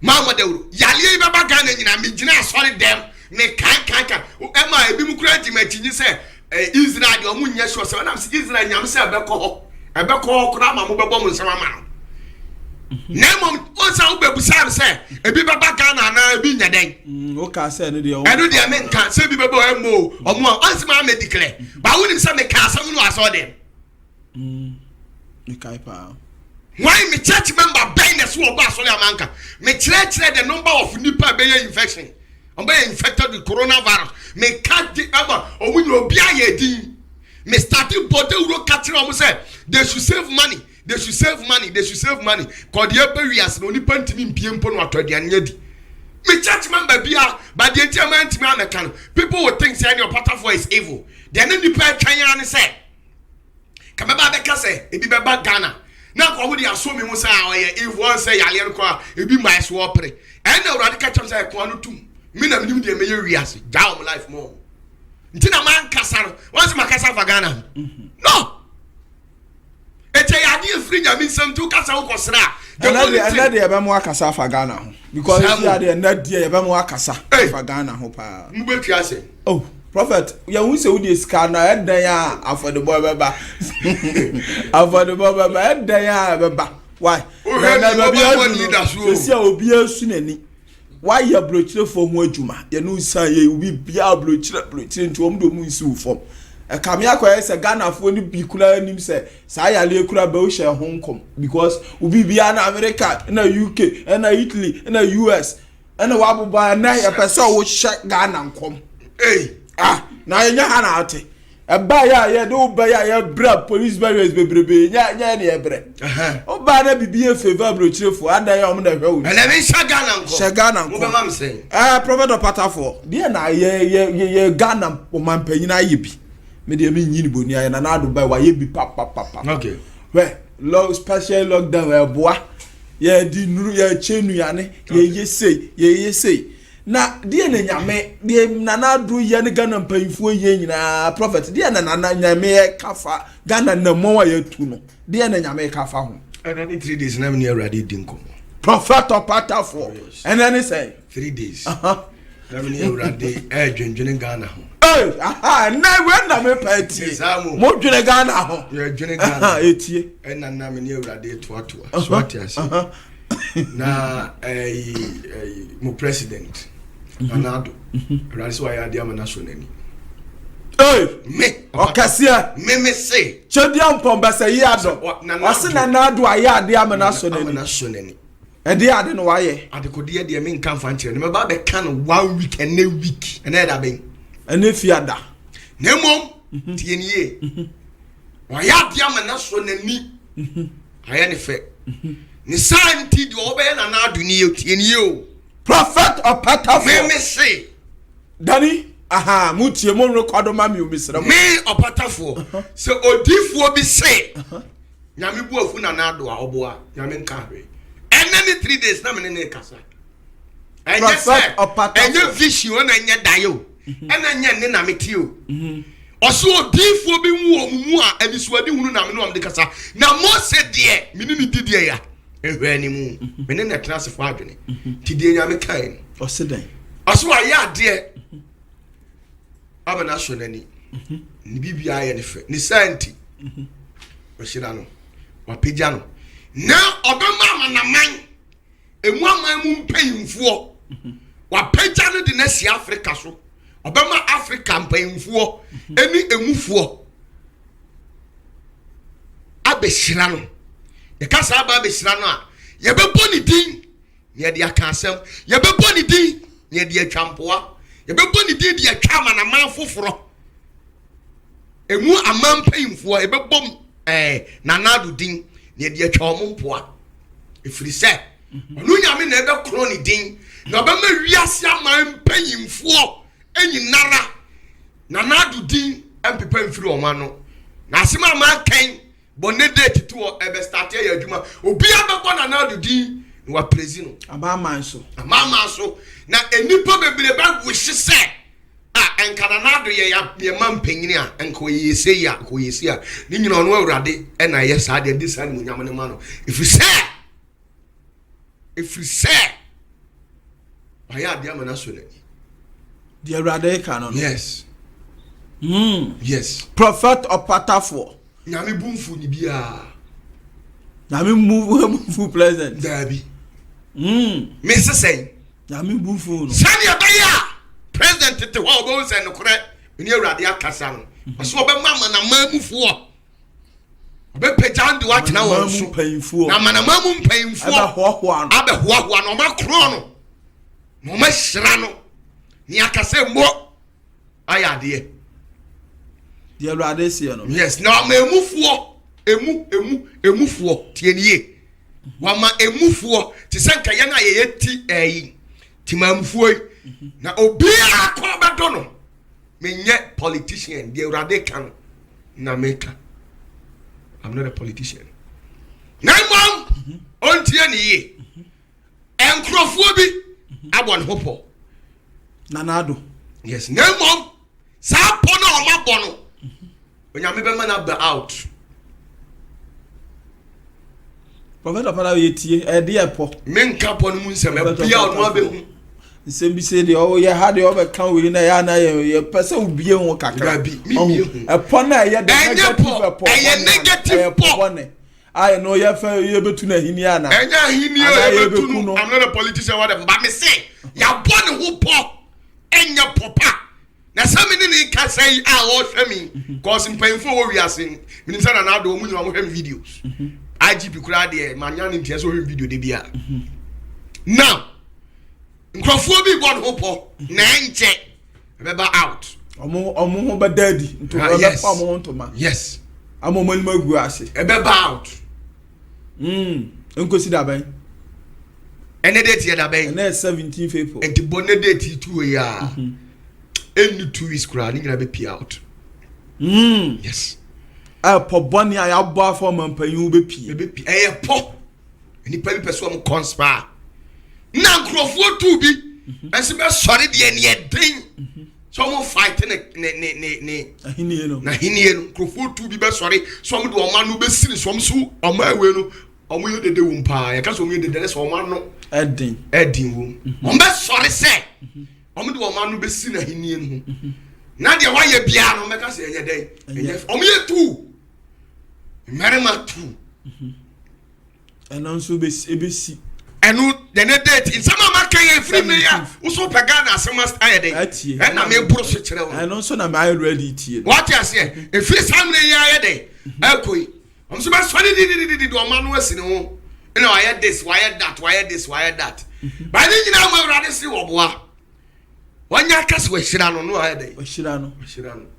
mama dawru yale be ba Ghana nyina me gina asori dem me kan e ma ebi mu kura di ma tinyi se Israel de omu nya sure se na se Israel nyam se be ko kura ma mo be bom nsama ma Nemom onsa ubebusa say ebi baba Ghana na ebi nyaden o ka say no de o eno de me nka say bi baba emo omo onsima me declare ba wonim say me ka asam no aso dem me kai pa why me church member ben so oba aso le amanka me kire the number of nipa be infection on be infected with coronavirus me ka di aba omu no obi ayedin me starting body uro katire omo say they should save money. They should save money. Cause the upper years no nipa ntimi mpiempo no atodian yedi. Me church member bia, but the entire man to me can. People would think say your Patafo is evil. Then nipa twan yan say. Come ba be ka say, e bi be ba Ghana. Na ko wo di aso me mu say if one say yale no e bi my so opere. And na urade ka cham say ko anu tum. Me na nim de me ye wiase. Down life more. Ntina man kasa no. Once makasa for Ghana. No. Ete yadi free nyame nsem tu kasa wo kosra and dey be mo akasa fa Ghana ho because you dey na dey be mo akasa fa Ghana ho pa mbetu ase oh prophet ya hu se wo dey ska na edan ya affordable beba edan ya beba why na be asu se obi asu nani why ya brochire fo ho adwuma ya no san ye obi bia brochire nti om do mu nsi fo kamia kwa se Ghana fo ni bi kula nim se sa ya le kula be o she Hong Kong because ubi bia na America na UK na Italy na US na wabuba na ya pese o she Ghana nkom na nya ha na ate ba ya do ba ya bra police barriers bebrebe nya ne e bre o ba na bibie favor brochirefo ada ya o na hwe o ele be she Ghana nkom mo be mam say prophet of Patafo dia na ye Ghana o man panyin aye bi me dey me nyini boni aye na na do ba wa ye bi papa okay we special lockdown we boa ye di nuru ye chenu yane ye say na die na nyame die na na do ye ne Ghana mpanfo ye nyina prophet die na nyame kafa Ghana na mo wa ye tu no die na nyame kafa ho and then 3 days na me near ready dinko prophet of Patafo and then he say 3 days na me near ready dwendwene Ghana ho na we na me party mo dwene Ghana ho ye dwene Ghana etie na me near ready to so atiase na mo president Anado Rasi wa ya dia mana so nani me okasia me say chodia mpomba se yi ado wase na nado aya ade amana so nani e de ade no waye ade ko de de me nkan fa nkire me ba be kan 1 week and a week and e da ben ene fiada na mom tienie wa ya de amana so nani aya ne fe ni santi de obe na nado ni tienie o prophet of Patafo me say Danny aha mutie mo record ma mi obisra me opatafo se odifuo bi se nyame bu afu na na do a oboa nyame nka hwe enani 3 days na me ne kasa enye se enye vision na enye dayo ena enye ne na metio oso odifuo bi mu omumu a anisuade hunu na me no am de kasa na Mose de me ni didie ya ehwe ani mu me ne na transfer adwene tidie nyame kan osedan oso aya de abana shonani ni bibia ye ne fe ni santi oshira no wapagya no na obema amanaman emu aman mu mpanyimfuo wapagya no de na si Africa so obema Africa mpanyimfuo eni emufuo abeshira no ye kasa aba abeshira no a ye bebo ni din ye de aka asem ye bebo ni din ye de atwampoa ye bebo ni din de atwa amanaman foforo emu aman mpanyimfuo ye bebo nanado din ne de atwa ompoa efiri se onu nyame na ebe kro ni din na obema wiase aman mpanyimfuo enyinara nanado din empepa mfiri omano na asema ma kan bonne date to ebe start ya adwuma obi abebo nanado din wa prezino amama so na enipa bebere ba wishi se enkananado ye mampanyini a enko yese ya ko yese a ni nyina ono awurade na ye sa de di sa ni munyam ne ma no ifiri se aya de amana so nani de awurade ka no yes prophet opatafo nyame bumfu ni bia nyame move pleasant dabi me sesei nyame bumfu no sani abaya president te wa obo se no kore ni awurade akasa no so obe mama na mamufuo obe pejande wa tena won so na mana mamu mpanyimfuo abe hoahoa no ma kro no ma hira no ni akasa mbo ayade de awurade se no yes na ma emufuo emufuo tienie wa ma emufuo ti sanka ye na ye ti ti mamfuo na obi akọ bedo no menye politician de awurade kan na meka I'm not a politician na mom ontie ni ye enkrofo bi abon hopo nanado yes na mom sa pono o mabono onyame be man ab out prophet of Allah yetie de epo menka pono mu nsem bia ono abehu nsem bi se de o ye ha de o be kan we na ya na ye pese obie ho kakra bi mi epo na ye de negative po I know ye fa ye betu na hini ana enya hini ye betu no I'm not a politician whatever but me say ya born who po enya popa na sami ni ka say o hwe mi cause mpanyfo wo wiase minim say na do mu nyina mo hwe videos IGP kura de manya ni ntia so hwe video de bia now nkrofo bi born who po na enche beba out omo ho ba daddy nto ba pa omo ntoma yes amo mani magu ase beba out enkosi da ban ene date ye da ban ene 17 people enti bonne date 2 ya any 2 weeks kura ni gina be pay out yes po boni ya bo afọ mampanyu be pay po ni pa bi person am conspire na nkrofo tu bi ese be sori de ne yedin so mo fight ne ahinie no na hinie no nkrofo tu bi be sori so mo de o ma no be siri so mo so o ma awe no o mo yede de wo mpa ya ka so mo yede de so o ma no edin wo o be sori se o mo de o ma no be siri na hinie no na de wa ye bia no me ka se enye den enye o mo ye tu merema tu eno so be si enu de ne date in sama maka ye free me ya uso pagana asema aye dey na me buru so kire wo enu so na me ready tie what you say e free samre ya aye dey akoi am so be so di do ma no asini ho ina why this why that by the nyina ma urade si wo boa wanya kase wa hira no aye dey wa hira no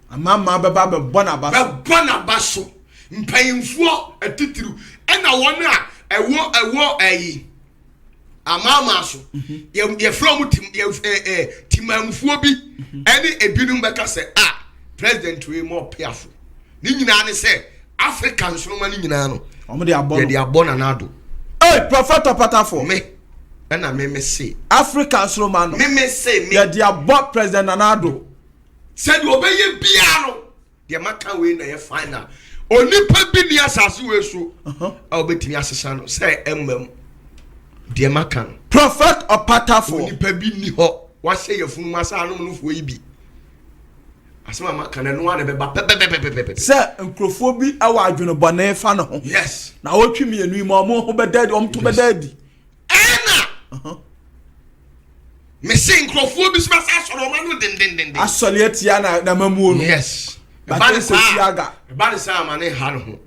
amama baba be bona baso mpanyimfuo atitiru ena won a ewo ayi amama so ye from tim mamfuo bi ene ebinum beka say president we more powerful ni nyina ne say Africans no mani nyina no omo de abon ye de abon Nana Addo Prophet Opatafo me na me say Africans no man me say me ye de abon President Nana Addo said obeye bia no de maka we na ye final onipa bi ni asase we so obetimi asesa no say emmam de maka Prophet Opatafo onipa bi ni ho wa say ye funu masa no no fo yi bi asema maka na no ane beba pepepepepe say nkrofo bi awa adwene bone fa no ho yes na wotwi mienu ma omo ho bedadi omto bedadi ena me say nkrofo bi so asa soro ma no den asole atia na mamuo no yes ba se siaga ba ne sa ma ne ha no ho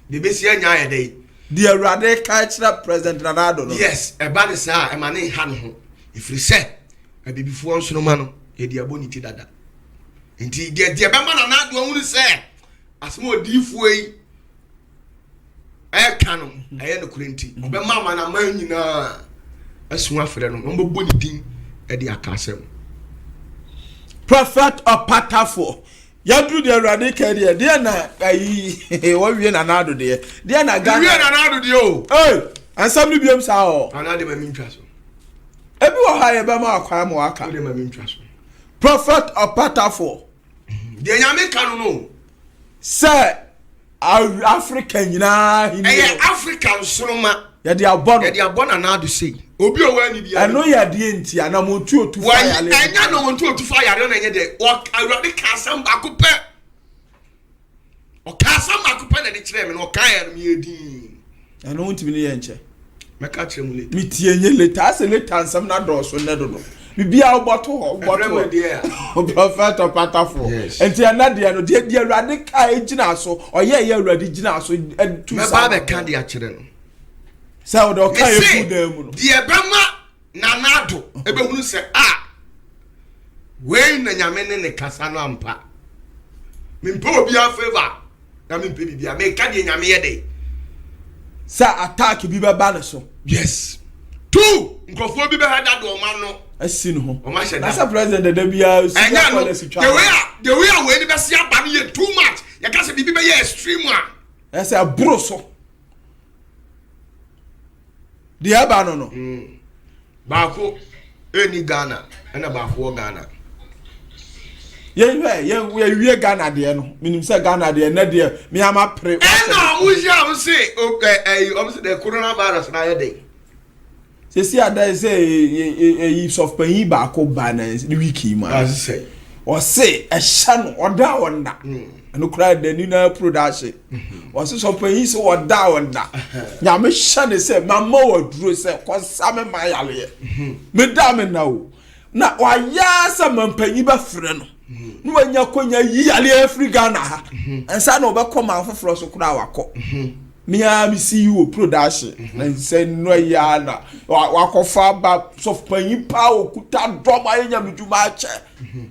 de be si anya ya dai the Awurade ka kira President Nana Addo no yes ba ne sa e ma ne ha no ho ifiri se abibifo nso no ma no e di aboni ti dada nti de be ma Nana Addo ahunu se asemo odifo yi e ka no e no kurenti be ma na man nyina asu afre no no bo ni din e di akasem Prophet Opatafo yadru de Awurade ka de na ayi wo wie Nana Addo de na Ghana wie Nana Addo de o ansam ni biem sa o ana de ma mintwa so ebi wo ha ye be ma akwa ma waka de ma mintwa so Prophet Opatafo de nyame ka no say Africa nyina hini African sonoma ya de abon Nana Addo say obi o wa ni bia eno ya de nti ana mo tu otu fa ya le enya no mo tu otu fa ya le na nye de Awurade ka asam bakope o ka asam bakope na de kire me no ka ya no me edin eno wonti bi ne ye nche me ka kire mu le mi tie nye leta ase leta ansam na do so ne do no bibia oboto Prophet Opatafo enti ana de no de Awurade ka ejina so oye Awurade jina so tu sa me ba be ka de a kire no sa o do ka e fu da mu no de bema Nana Addo ebe hunu se we na nyame ne kasa no ampa me mpo obi a favor na me mpe bibia me ka de nyame ye de sa attack bi be ba ne so yes two nkofo bi be ha da do ma no asi no ho o ma sheda asa president da bia si enya no the way we ni be se aba no ye too much ya ka se bibi be ye extreme a esa bro so de aba no baako eni Ghana na baako Ghana ye wie Ghana de no minim se Ghana de na de me ama pre na wo ja wo se o se the coronavirus na ye de se si ada se e soft pain baako ba na the wiki ma as say o se e hya no oda wonda no kra de ni na production o se soft pain se oda wonda nya me hya ne se mama waduro se kosa me mayale me da me na o na wa ya sa mampanyi ba frɛ no no wanya konya yi ale Africa na ha ensa na obekoma afoforo so kura wakɔ me see you production na say no ya na wakofa ba soft panyi pa okuta drum ayenya meduma ache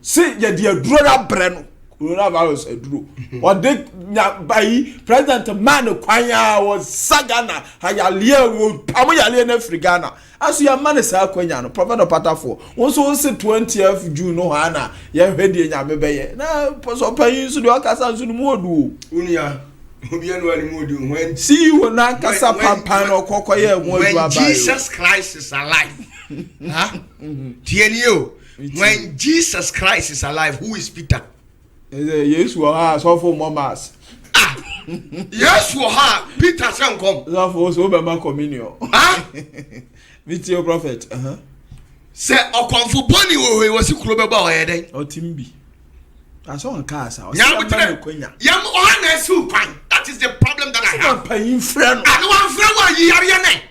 si ye de aduro na bre no coronavirus aduro o de bayi president man kwanya was sagana hayale wo pamo yale na Africa na aso ya man sa kwanya no Prophet Opatafo won so 20th June no ha na ye hwede nyame beye na so panyi so de akasa so mu odu unia obi anu ani mu odu when see you na kasa pampan no kokoye mu odu abayo Jesus Christ is alive tienio when Jesus Christ is alive, who is Peter? Yes, we are so for mamas. Yes, we are. Peter say come. So for so be ma communion. Meet your prophet. Say okonfo boni wo we si kuro be ba o ye den. O timbi. Aso on casa. Yam o na si kwan. That is the problem that I have. Payin friend. Anu wan friend wa yi yare ne.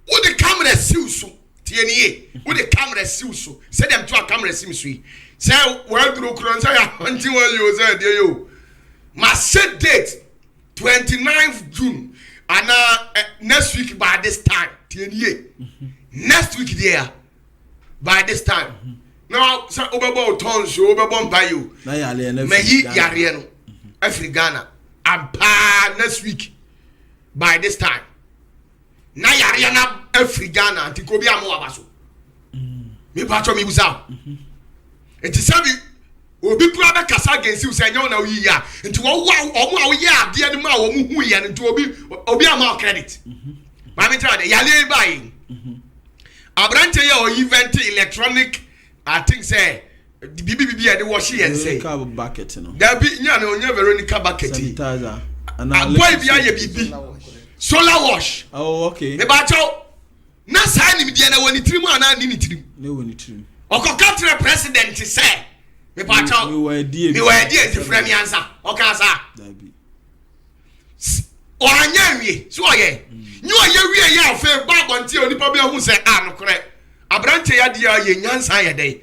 Wo the camera siw so. Tienie. Wo the camera siw so. Say them to a camera sim so. Say we duro kuro say ya hunting one you say dey yo. My set date 29th June and next week by this time. Tienie. Next week there by this time. Now say obebo tons you obebo buy you. Na yale na. Me yi yare no. Afri Ghana. And next week by this time. Na yare na Afri Ghana anti ko bi amu abaso. me pacho me busa enti sabi obi kura be kasa against you say nyawo na oyi ya enti wo omo a wo ya ade ne ma wo mu hu ya enti obi ama credit ma me tell you ya le bai abrante ya o event electronic I think say bibi ya de wash and say car bucket no there be nya no nya Veronica bucket sanitizer and boy bi ya bibi solar wash okay me ba cho na sa ni me na woni tirimu ana ni tirimu ne woni tirimu okokatre president say me ba cho me wa die different answer oka sa dabi o anya wie so oye nyu oye wie ya fe ba bonti onipa bi hu say no kore abrante ya dia ye nyansa ya dai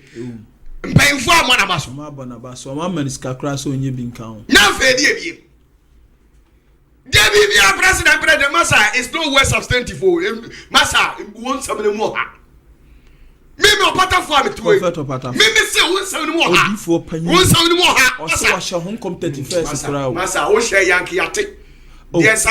mpayinfo amana baso ma bona baso ma maniska kra so onye bi nkan na fe die bi Debbie president massa is no way substantive massa won sabene mo ha mimi opata fo am tuwe mimi se won sabene mo ha won sabene mo ha o se wa sha hon competent first kra massa o share yanki yate there sa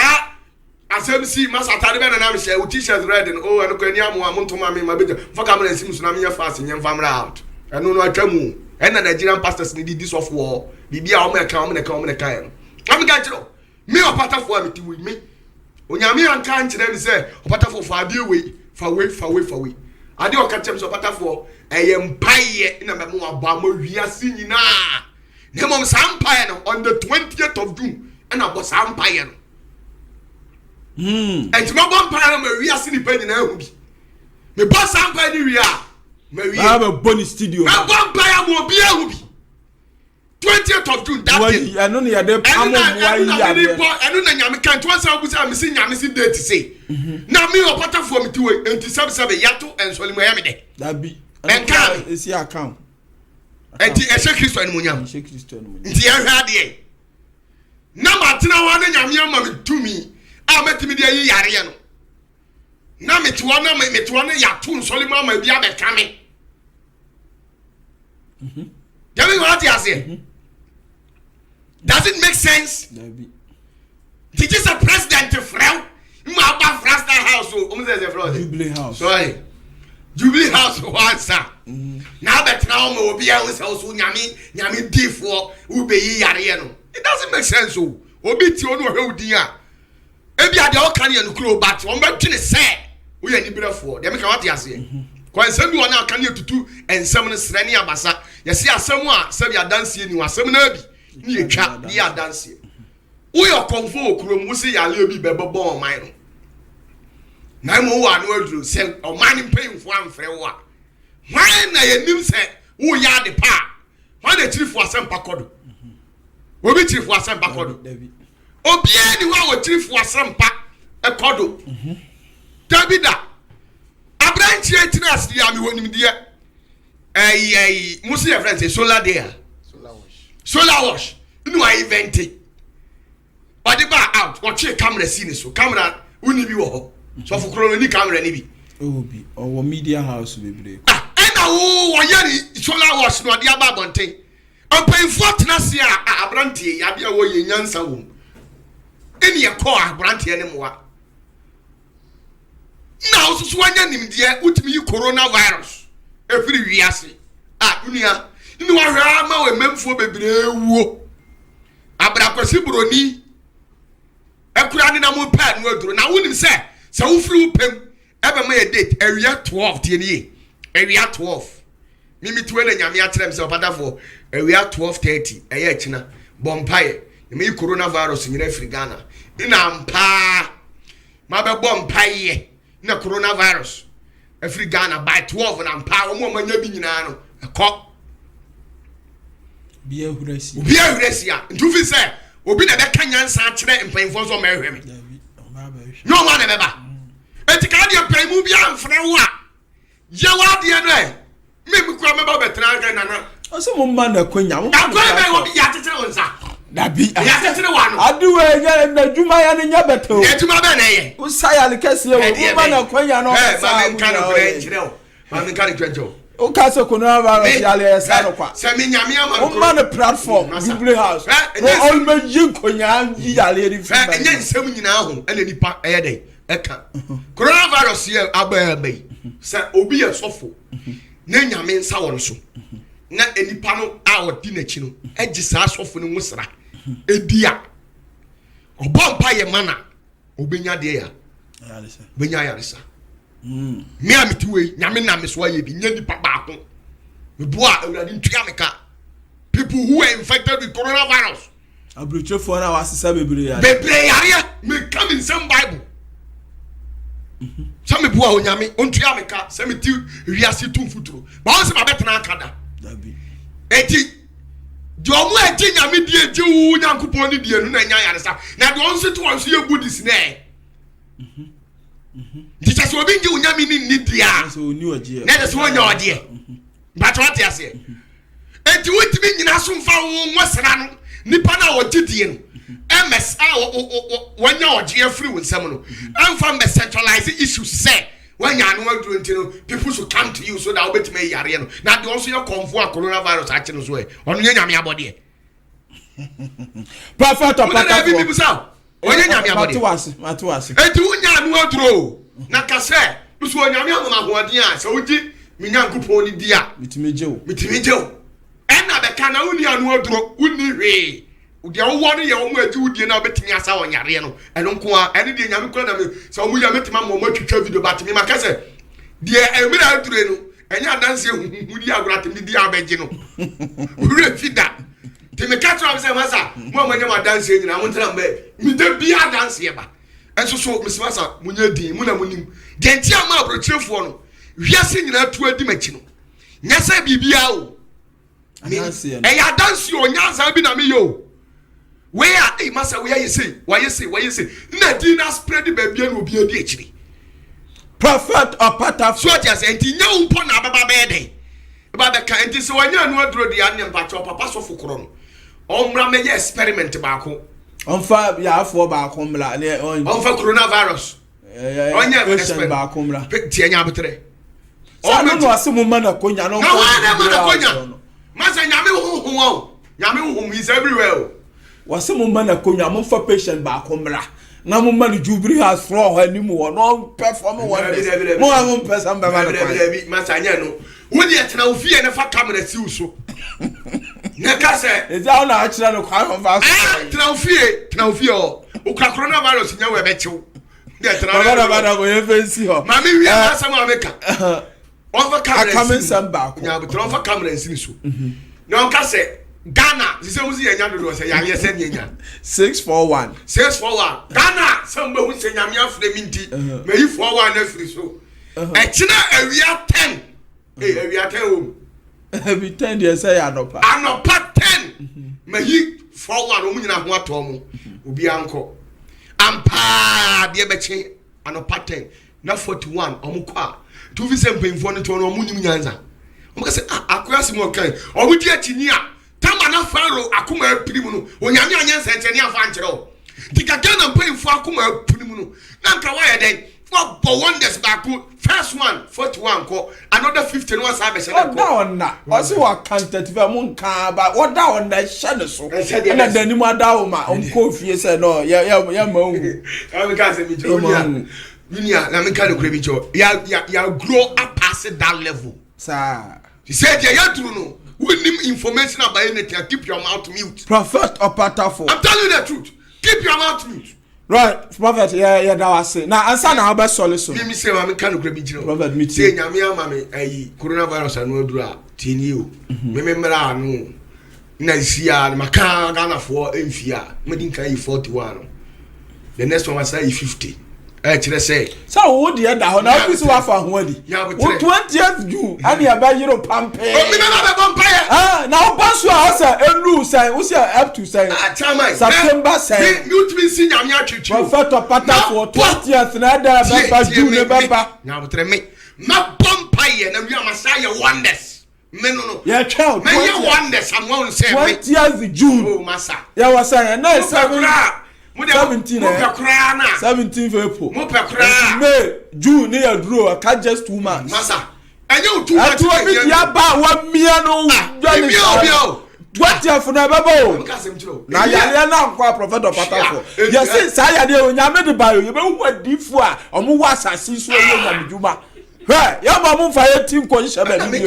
asem si massa tade be na share o t-shirt red and oh eno ko ani amu amontoma me mabeja faka me sim so na me fast nyem famra out eno no atwamu ena Nigerian pastors need this of war bibia o me kan am ga chiro me opata fo am tiwi me onyame anka nkyere me say opata fo fa ade we ade o ka chem so opata fo eye mpaye na me mo aba ma wiase nyina ne mom sampaye no on the 20th of June na bo sampaye no and my vampire me wiase ni pa nyina hu bi me bo sampaye ni wi a me wi a bonus studio a vampire mo bi hu bi 20th of June that day I know ya dey amon wa yi ya enu na nyame kan to san busa me si nyame si date say na me opata for me tiwe enti sabsabe yato ensoli mo ya me de dabi enka esi account enti ehwe Kristo enu nyam ehwe Kristo enu enti ehwe ade na matena wa na nyame ama me tumi a metimi de yi yare no na metwo na yato ensoli mo ama bia be kame Yamin what you say? Does it make sense? Did you say president to Frau? Ma ba Frasta house o say Frau. Jubilee house. Sorry. Jubilee house once. Now that now me obi a house nyame difo ube yi yare no. It doesn't make sense o. Obi ti onu hwe udin a. Ebi ade o kan ye no kro bat. On ba twene say wo ye ni brefo. Dem ka what you say? Kwansem bi wona aka ne tutu ensem ne srani abasa yesi asem a sebi adanse ni wasem na bi ni etwa ni adanse wo yo konfo okrom wo se yale bi bebebo oman no na mo wa no aduro se oman mpemfo amfre wo a hwan na yenim se wo ya de pa hwan na chirifo asem pakodo obi chirifo asem pakodo obi ani wa wo chirifo asem pa ekodo Davida Abranchi etinas dia mi wonim dia musi your friends say solar wash you know event or the bar out watch a camera scene so camera uni bi wo ho so for kro ni camera ni bi bi or media house bebre na wo yari solar wash no dia ba bonten ampanfo tenase a abranti ya bia wo ye nyansa wo eni e ko abranti ne moa now so wanya nimdie utimi coronavirus every wiase dunia ni wa hwa ma we memfo bebre wuo abrakwasi broni ekura ni na mo pa no aduro na wonim se wo firi upem ebe ma ye date area 12 tie ni area 12 mimi tuwe na nyame atrem se opadafo area 12:30 eye akina bompaye me coronavirus nyina firi Ghana ina mpa ma be bompaye na coronavirus every Ghana by 12 na mpa omo manya bi nyina no ekọ bia hurasi ntu fi se obi na be kanyansa akire mpanfo so mehwe me no ma na beba etika de paimu bia mfre wo a ye wa de no e me kwa me ba betra ga na o se mo mma na kwanya mo akwa be wo ya tetere wonsa dabi ya tetere wa no aduwe ya na dwuma ya nya beto ya dwuma be na ye usaya le kase wo mma na kwanya no sa me kan no kire o ma me kan kire o ka se coronavirus ya le sa no kwa se me nyame ama o mma na platform Jubilee house no all me yinkonya ya le ri fi ba enye nsem nyina ho ene nipa eye dey eka coronavirus ye aba se obi ye sofo na nyame nsa won so na enipa no a odi na chi no agi saa sofo no musra edia obompa ye mana obenya de ya benya yarisa me amitiwe nyame na me so aye bi nya nipa ba ko me boa awurade ntua me ka people who are infected with coronavirus abroche for na wasisa bebre yare me come in some bible some boa onyame ontua me ka some ti wiase tumfuturo ba won se ma betena akada dabi eti jomu eti nyame die eti wu nyankopon ni die no na nya yare sa na de on se to on so ye budis na Teacher so obi nje unyame ni dia so oni oje na de so onya oje but what you say eti wotimi nyina so mfa wo sra no nipa na wogidie no ms wanya oje afiri wo nsam no amfa me centralize issues say wanya no aduro ntino people should come to you so that obetime yare no na de also your confu coronavirus ache no so e onu nyame abode prophet of Patapo people say onye nyame abode matuwase eti unya no aduro na kase so nyame amama hoden a se oji minyankopon ni dia mitimejewo ena be kana uni anu aduro uni hwe udi awo no ye omo agi udie na obetimi asa wonyare no eno nko a ene de nyame kora na me se omo ya metima mo twetwa video batimi makase de emira adure no enya adanse ehudi agorate mi dia abeje no ure fida te me katro am se masa mo amanya adanse nyina mo ntira mba mi de bia adanse ba enso so mismasa munya din mu na munim de ntia ma abrochefo no wiase nyina tu adi machi no nyasa bibia o ya dance o nyansa bi na me yo we are masa we are say na di na spread ba bia na obi adi akiri prophet of Patapo so just enti nya umpo na baba be de ba be ka enti se wanya anu aduro de anem pa cho papa so fukoro no omra me experiment ba ko onfa ya afọ ba ko mla ne onfa coronavirus onya experiment ba ko mla tie nya betre Sanu no asemu mana konya no ko masa nyame huhu is everywhere wasemu mana konya mo fa patient ba ko mla na mo man Jubilee has floor anim wo no perform one day mo am person ba masa nya no wodi etena ofie ne fa camera si uso na kase eza na achira no kwa fa tena ofie o ukra coronavirus nya we be chew de tena ba go ye fancy ho mami wi asa mo ameka over camera coming some back ya but over camera nsini so na on kase Ghana se muzi yanya do se ya ye se nyanya 641 Ghana samba hu se nyame afre minti me yi 41 na free so e kina awia 10 awia 10 o every 10 dey say anopa 10 me yi 41 o mu nyina ho ato mu obi anko ampa de be chi anopa 10 na 41 omukwa tu vi se mpemfo no to no munyim nyanza omukase akoyase mo kan omudi akini a tama na faro akoma apirim no onyame anyansa etene afa ankyere o dikaka na mpemfo akoma apirim no na nka wa ye den for wonders back first one 41 ko another 50 no sa be se ko da onna o se wa quantitative mo nka ba o da onna hye ne so na dani mo da o ma onko fie se no ya ma hu am ka se mi jo Minia, na me kind of craving job. Ya grow up past that level. Sir. He said, yeah, true no. We need information about anything. Keep your mouth mute. Prophet of Patapo. I'm telling you the truth. Keep your mouth mute. Right, prophet, yeah, that was it. Now, answer now about solution. Me say, I'm kind of craving job. Prophet, me say, Nyamia, mammy, coronavirus and no dra. Tin you. Remember, no. Naisia, Macan, Ghana for Enfia. Medinka 41. The next one was 50. Kire say so wo de da ho na office wa fa ho adi wo 20th June ani aba yiro pampe o mi na be vampire na o basu a say elu say wo say up to say September say mute me see nyame atwetwe prophet of Patapo 20th na da ba June ne ba nya botre me ma vampire na wi amasaya wonders me no yeah child me ya wonders am won say 20th June oh masa ya wa say na 17 April. Mopekra. May June near draw a cat just 2 months. Massa. And you 2 months. Ya ba 1 million. 20 for never go. Na ya na kwa prophet of Patapo. Yes, say ya de onyame de ba you be wo difu a omo wa asase so ye nyamedwuma. Right, ya mama fire team condition be ni.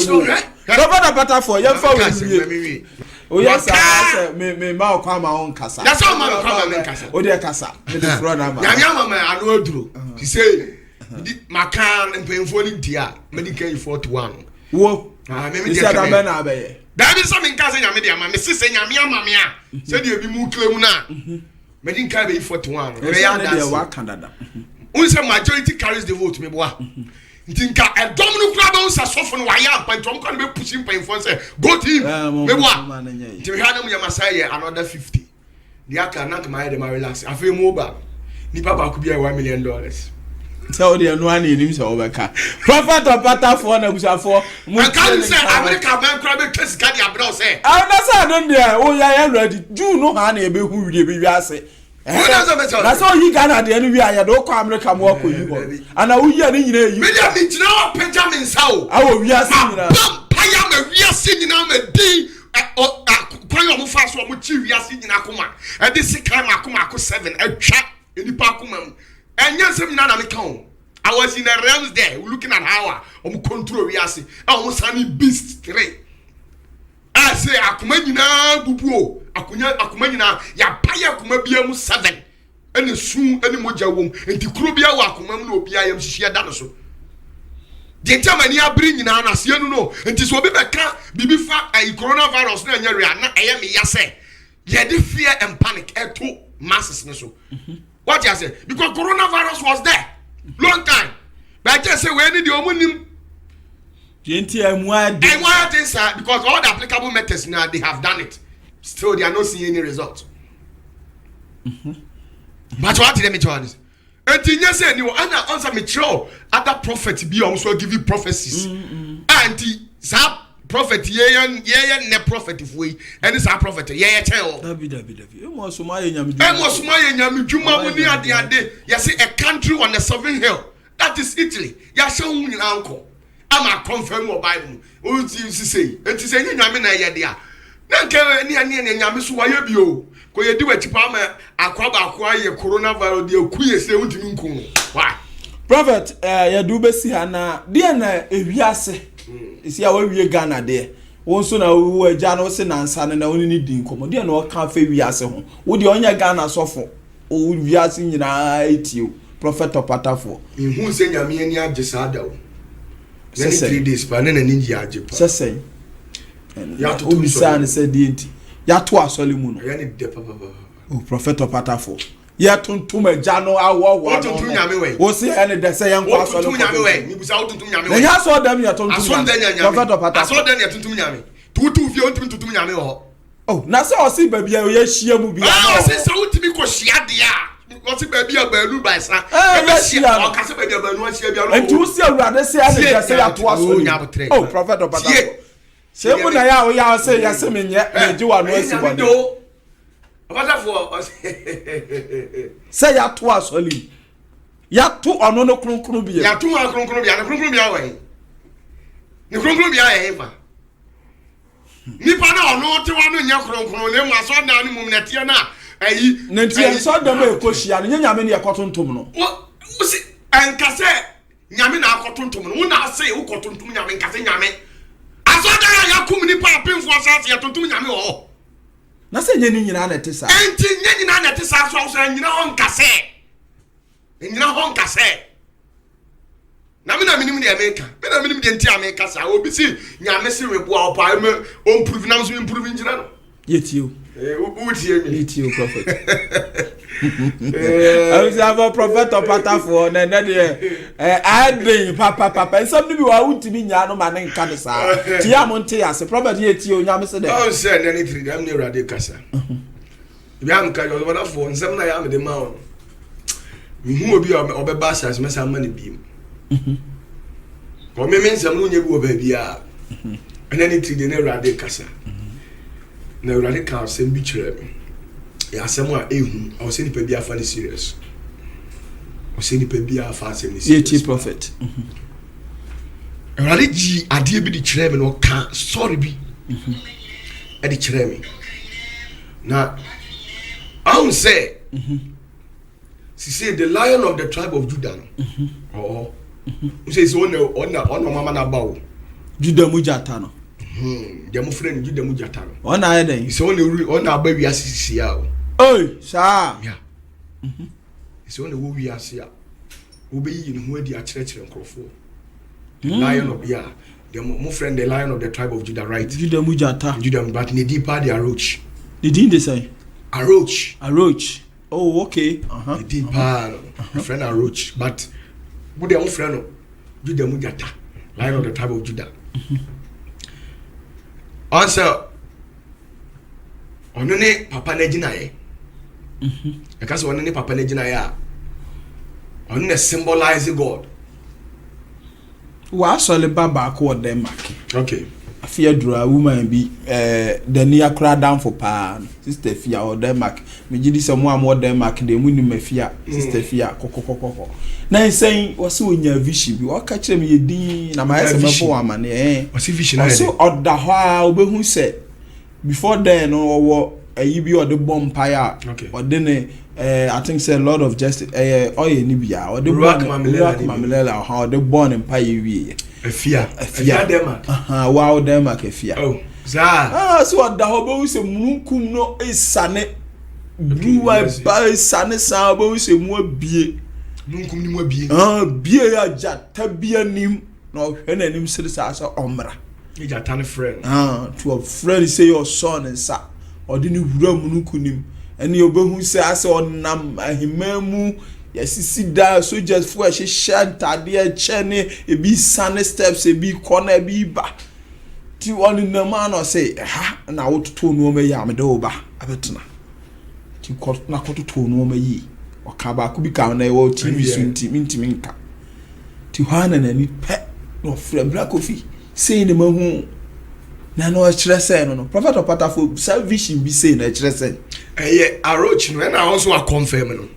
Prophet Patafo, ya fa we. O yes, I me ma kwa ma on kasa. That's all ma kwa ma kasa. O de kasa. Me de fro na ma. Ya mama anu oduro. He say makan mpemfo ni dia medical 41. Wo. Me me dia da na be ye. Da bi so me nka se nyame dia ma me sese nyame ama me a. Se de bi mu claim na. Medical be 41. We ya da. Wa Canada. Unse majority carries the vote me boa. Ntinka edom no kura be unsa sofo no waya ampantom kan be pushing pemfo say go team. Me boa. Nti we ha na mu yamasai another 50. The aka na ka my dem relax. Afei mu ba. Ni papa ku bia $1 million. So the no one him say obeka. Prophet Patafo na busafo. Mu kan say America man kura be twesi ka dia bra say. Ah na say don there o ya ready. June no ha na e be hu wie be wiase. That's all he can at the end we are do ko America mo ko yi ho. Ana wo yi ani nyina yi. Me dia me gina o Benjamin Sao. Awo wiase nyina. Paya me wiase nyina me din kwan yo mo fa so mo chi wiase nyina koma. E de sika ma koma ko 7 atwa enipa koma mu. Enya nsem nyina na me kan. I was in the realms there looking at how I'm control wiase. Almost any beast 3. I say akuma nyina bubuo akuma nyina ya paya akuma bia mu 7 ene su ene moja wom enti kuro bia wa akuma mu na obia yam hihia da no so de ntamani abri nyina na se enu no enti so obi beka bibi fa coronavirus na anya ria na eye me yase ye de fear and panic eto masses ne so what you say because coronavirus was there long time but just say we need the omunim because all the applicable methods now they have done it. Still they are not seeing any result. But what did me tell this? And you say you ana answer me show other prophets be also give you prophecies. And that prophet ne prophet if we and this our prophet tell. David. E mo so ma ye nyame dwuma mu ni ade. You see a country on the 7th hill. That is Italy. Ya show you uncle. Ama confirm your Bible. O ti say. Enti say nyame na ye dia. Na nke ni nyame so waye bio. Ko ye di wachipa ma akwa ba akwa ye coronavirus de akuye say untimi nkun. Why? Prophet ya du besi ha na de na ewiase. Isi ya wawie Ghana de. Won so na wo agya no se nansa na woni ni din komo. De na o ka fa wiase ho. Wo de onya Ghana sofo. O wiase nyina etio. Prophet Patafo. Ihu se nyame ani agesa da o. 3 days pa na ninji ajepa sesen ya to bisa ne se dienti ya to asole mu no ya ne de papa o Prophet Patafo ya tuntum agya no awo tuntum nyame we o se ene de se yan kwa asole tuntum nyame we mi busa tuntum nyame we ya so dam ya tuntum Prophet Patafo so dan ya tuntum nyame tutu fi on tuntum nyame ho oh na se o si babia o ya hia mu bia o se sa utimi ko hia de a what's it baby abanu by sa o ka se baby abanu a hia bia no and you see awurade se ane de se ya to asole oh Prophet Patafo se mu na ya o ya se ya se menye meji wa no asibode Patafo se ya to asole ya to ono no kronkron bia ya to wa kronkron bia na kronkron bia wa ni kronkron bia ya hefa nipa na ono te wa no nya kronkron na mu aso na no mum na tie na ayi nentia so dam ekohia no nyame ne ekotontom no wo si enkase nyame na akotontom no wo na ase wo kotontom nyame enkase nyame aso da ya kum nipa apemfo asase ya tontom nyame ho na se nye ni nyina na te sa enti nye nyina na te sa so nyina ho nkase nyina ho nkase na me na minim de America me na minim de nti America sa obi si nyame se reboa opa me on prove na so improve njira no yetio utie mi yetio Prophet I was have Prophet Patafo na de adin papa some bi wa utimi nya no ma ne nka de sa ti amonte ase Prophet yetio nyame se de oh say na ni 3 am ne rade kasa bi am ka yo wala fo nsem na ya me de ma o hu obi obeba asase me sa ma ne bi ko me nsem no nye bi o ba bia na ni 3 de ne rade kasa na urade ka asem bi kire me ya asem a ehu o se ni pa bi afa ni serious o se ni pa bi afa asem ni serious yeti Prophet urade ji ade bi di kire me no ka sorry bi e di kire me na I say she said the lion of the tribe of Judah oh says on mama na bawo Juda Mujata no dem friend Juda Mujata no on aye den so on aba wi asisi ya o oi sa ya so on wo wi ase a obeyi ne ho adi a kire nkrofo lion of ya dem mo friend the lion of the tribe of Judah, right? Juda Mujata Judah, but ne deeper the Aroch the din they say Aroch oh okay the deeper friend Aroch but who their own friend Judah Mujata, lion of the tribe of Judah. Also onene papa na gina ye because onene papa na gina ya onene symbolize God. Wa sole baba ko Denmark. Okay. Afia dura woman bi the near crowd down for pa sister Fia or Denmark. Me gidi se mo am Denmark de mu ni mafia sister Fia kokokokoko. Na saying was so nya vision bi o ka kire me yedin na ma yesa mebo amane o si vision na so oda ho a obehu se before then no wo ayi bi o de bomb empire o de ne I think say a lot of justice oye ni bia o de Rock Mamilela how de born empire wi Afia Denmark wow Denmark Afia oh za so oda ho be se munkum no esane bruwa ba esane sa be se mu abie munkum ni mu abie bie ya jata bia nim na hwe na nim sire sa so omra e jata ne friend to a friend say your son and sa odi ni wura munkum nim eni obehu se ase onam ahimemu yasisi da soldiers fo a shantade a chene ebi sane steps ebi corner ebi ba ti oni na man o say ha na wototo no ma yi amede oba abetena ti na kototo no ma yi o ka ba ku bi ka na wo TV sunti minti minka ti hwana na ni pe no fra black coffee say ni mahu na no kire say no prophet opatafo salvation bi say na kire say Aroch no na also a confirm no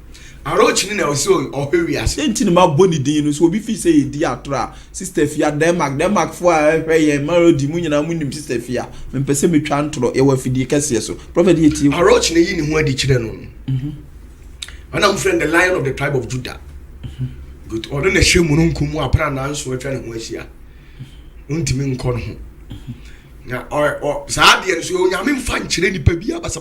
Aroch ni na also ohwewiase enti ni ma boni din no so obi fi say di atra sister Fia Denmark fo a hwe marodi mu nyina mu nim sister Fia me pese me twa ntro e wa fidi kase so prophet yeti Aroch ni yi ni ho adi kire no ana am friend the lion of the tribe of Judah good odo na hwe mu nkum mu apra na nso atwa ne ho ahia untimi nkɔ no ho na o saa de nso nyame mfa nkire nipa bia basa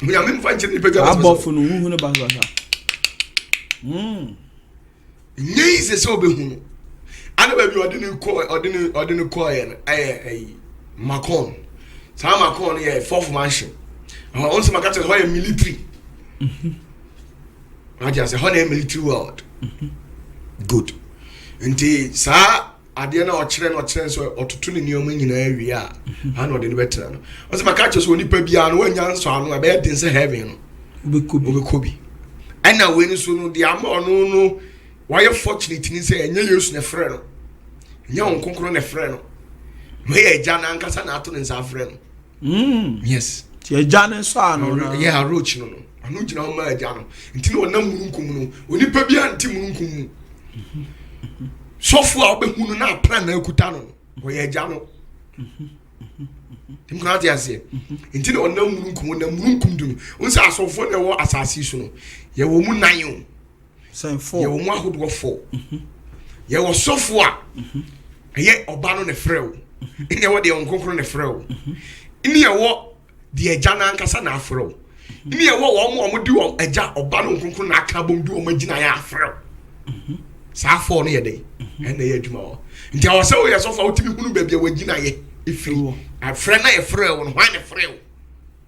nyame mfa nkire nipa bia basa abofo no hu ne basa nyei se obehu ana ba bi ode ne ko ye Macron saa Macron ye fourth mansion on se makata ho ye military aja se ho na military world good nti saa ade na o kire so otutu ne nioma nyina awie a ana ode ne betena no o se makata so onipa bia no wanya nso ano e be den se heaven no obekobi ana we ni so no de ama ono no why fortunate ni say enye Yesu ne frɛ no enye onkonkoro ne frɛ no we ye ja na ankasa na ato ne nsa frɛ no yes ti eja ne so ano na yeah Aroch no anu gina o ma eja no nti no na mununkum no onipa bia nti mununkum mu sofu a obehu no na plan na akuta no wo ye eja no tim kana ti ase nti no na mununkum dum unsa asofo na wo asase so no ye wo mu nan o sen 4 ye wo mu ahodo 4 ye wo sofu a ye oba no ne frɛ o ine wo de onkonkoro ne frɛ o ine ye wo de eja na ankasa na afrɛ o ine ye wo wo di wo eja oba no onkonkoro na aka bom di wo magina ya afrɛ o saa 4 no ye dey ene ye adwuma o nti awo sɛ wo ye sofu a wotimi hunu ba bia wagina ye efiri afrɛ na ye frɛ o no hwan ne frɛ o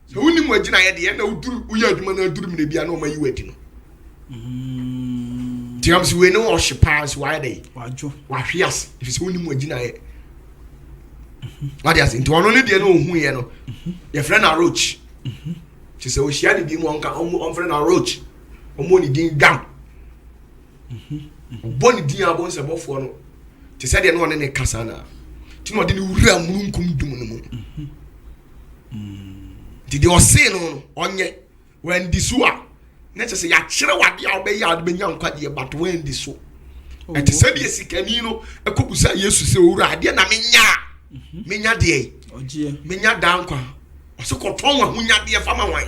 so woni mu agina ye de ye na uduru uye adwuma na aduru mine bia na o mayi wadi no tiams we no worship pass why they wajo wahwias if so woni mu agina ye wadias nti ono ne de na ohun ye no ye frɛ na Aroch ti sɛ o hia de bi mu on frɛ na Aroch omo ni din gam boni din abon sɛ bɔfo no ti sɛ de no ne kasa na ti no de ne wura mununkum dum no mu ti de o se no onye when disua na kyerɛ sɛ ya kyerɛ wade a obɛyɛ a de benya nkwade but when diso enti sɛ de sikani no ekobusa Yesu sɛ owura ade na menya de ogie menya dankwa ɔse kɔtɔn wa hunya de fa ma wan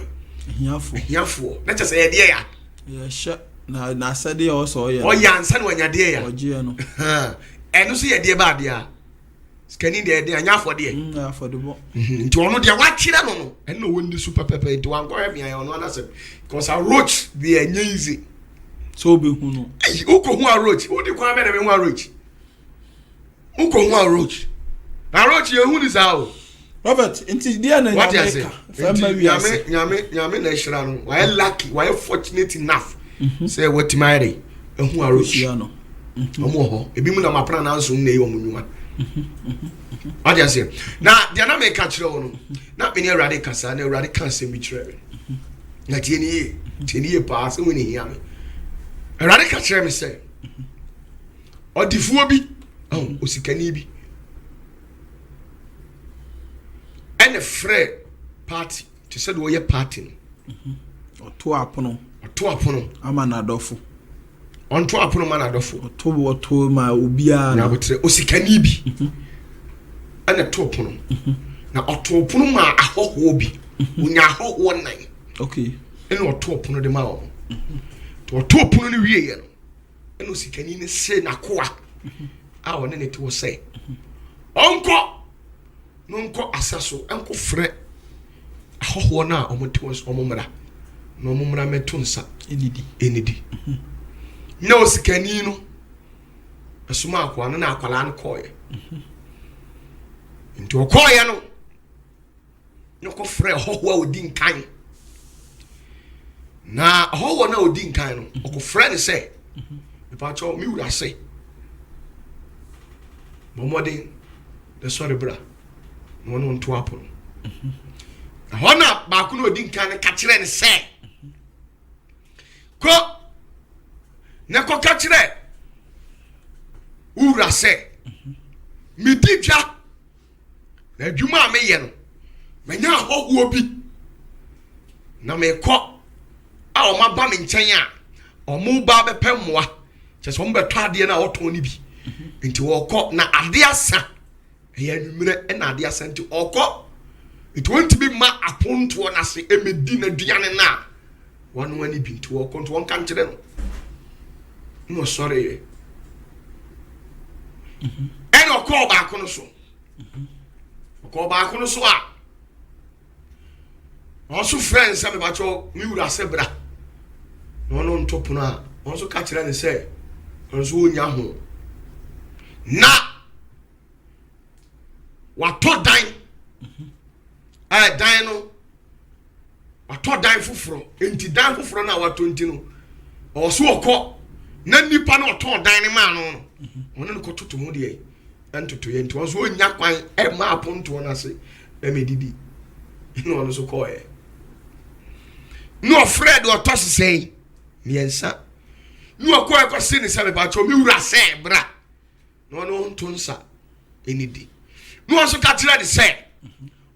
hiafo na kyerɛ sɛ ye de ya ye hye na sade also ya o ya ansa na wanyade ya oje no eno so ye de ba de a skani de anya afode afodebo nti ono de wa kire no no eno wondi super pepper nti wan ko ya ya ono anase because a roach be anya easy so be hu no uko hu a roach wo de kwa be na be hu a roach uko hu a roach na roach ye hu ni za o Robert inti dia na nyameka fama wiase nyame na hira no why lucky why fortunate enough say what marry hu a roach no omo ho ebi mu na mapra na nso na yi omunwa what you say na dia na make kire wo no na be ne awrade kasa na awrade kansa mi kire na tie ni pa se woni hia me awrade ka kire me say odifuo bi osikani bi and a free party to said wo ye party no oto apono ama na adofo onto apono ma na adofo oto ma obia na botre osikani bi ana to apono na oto apono ma ahoho bi onya ahoho nan okay ene oto apono de ma wo to oto apono ni wie ye no ene osikani ne se na koa a wona ne to say nonko asaso enko frɛ ahoho na omotewas omomra na omomra metonsa enidi na osikani no asuma akwa no na akwala no koye nti okoye no ko frɛ ahoho a odi nkan na ahoho na odi nkan no oko frɛ ne sɛ pa cho mi wura sɛ momodin de sorry bra no no nto apono hona ba ku no odi nkan ka kire ne se ko ne ko ka kire ura se mi didwa na adwuma me ye no manya hoho bi na me ko a o ma ba me nkyɛn a o mu ba be pemmoa kyɛ so mo beto ade na oton ni bi nti wo ko na ade asa eya nwumire na ade asa nti okɔ it won't be ma aponto na se emedi na duane na wanu wani bi nti wo ko nti won kan kire no sorry eno ko ba ko no so ko ba ko no so a also friends am ba cho mi wura sebra no ntopono a also ka kire ne se nso onya ho na wato dan dan no wato dan fufuro enti dan fufuro na wato enti no oso okọ na nipa na oto dan ne ma no ono ko toto mu de entoto ye enti oso onya kwan ma aponto na se medidi no ono so ko no Fred oto sei miensa no ko ko se ne se ba cho mi wura se bra no ntonsa enidi no also ka tira de se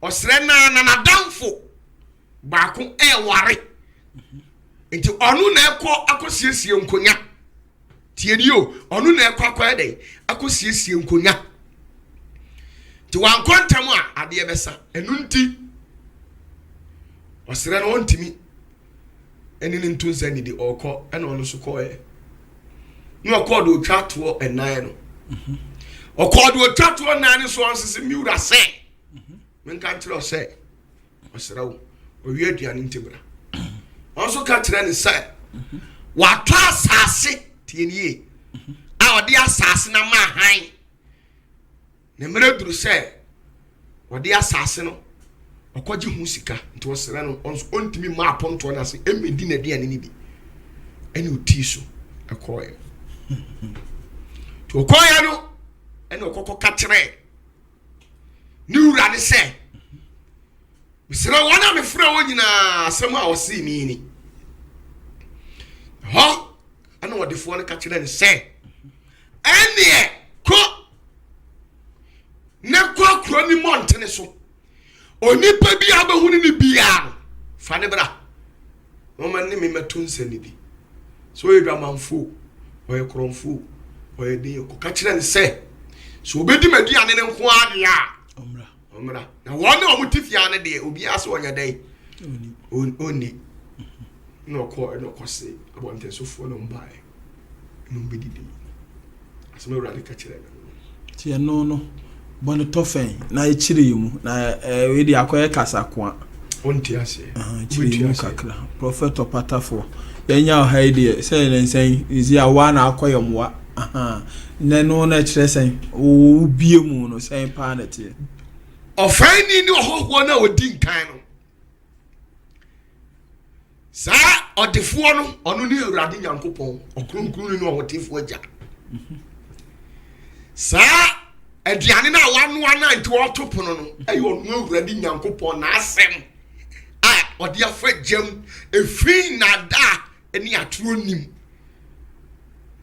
osre na damfo ba ko ware enti onu na ekọ akosiesie nkonya tiedio onu na ekọ akọ dey akosiesie nkonya ti wan kontam a ade ebesa enu nti osre na ontimi eni ni ntunsa ni de okọ ena onu so kọ no okọ do twato enan no okọ do twato enan so onsese miura se men kan tiro se osre wo owie aduane ntibra onso ka tire ne se wato asase tienie a odi asase na ma han ne mere duru se odi asase no okoji hu sika nti osre no onso ontimi ma aponto na se emedi na aduane ni bi ene oti so akoye to koye no ene okoko ka tire ni ura ne se misira wana me fra wo nyina asem a wosi mi ni ho ana wodefo ne ka kire ne se ene ko ne ko kro ni montene so onipa bi abahu ni bia fa ne bra no man ni me metunse ni bi so e dwamanfo o e kronfo o e de ko ka kire ne se so obedi maduane ne nko ade a omra na wona omutifia ne de obi aso onya dai oni no say about the so for no buy no be didi as me rally catch them tie no bon tofen na echire mu na we di akoye kasako on tie ase echire mu kakra prophet opatafo yenya haide say nsen izi awa na akoye moa na no na kire sen o bie mu no sen pa na tie ofani ni ohoho na odi nkan no sa odefo no ono ni Awurade Nyankopɔn okronkron ni ohotefo agya sa aduane na wanoa na nti wotopono no ayo ono Awurade Nyankopɔn na asem odi afa jam efin na da eni aturo nim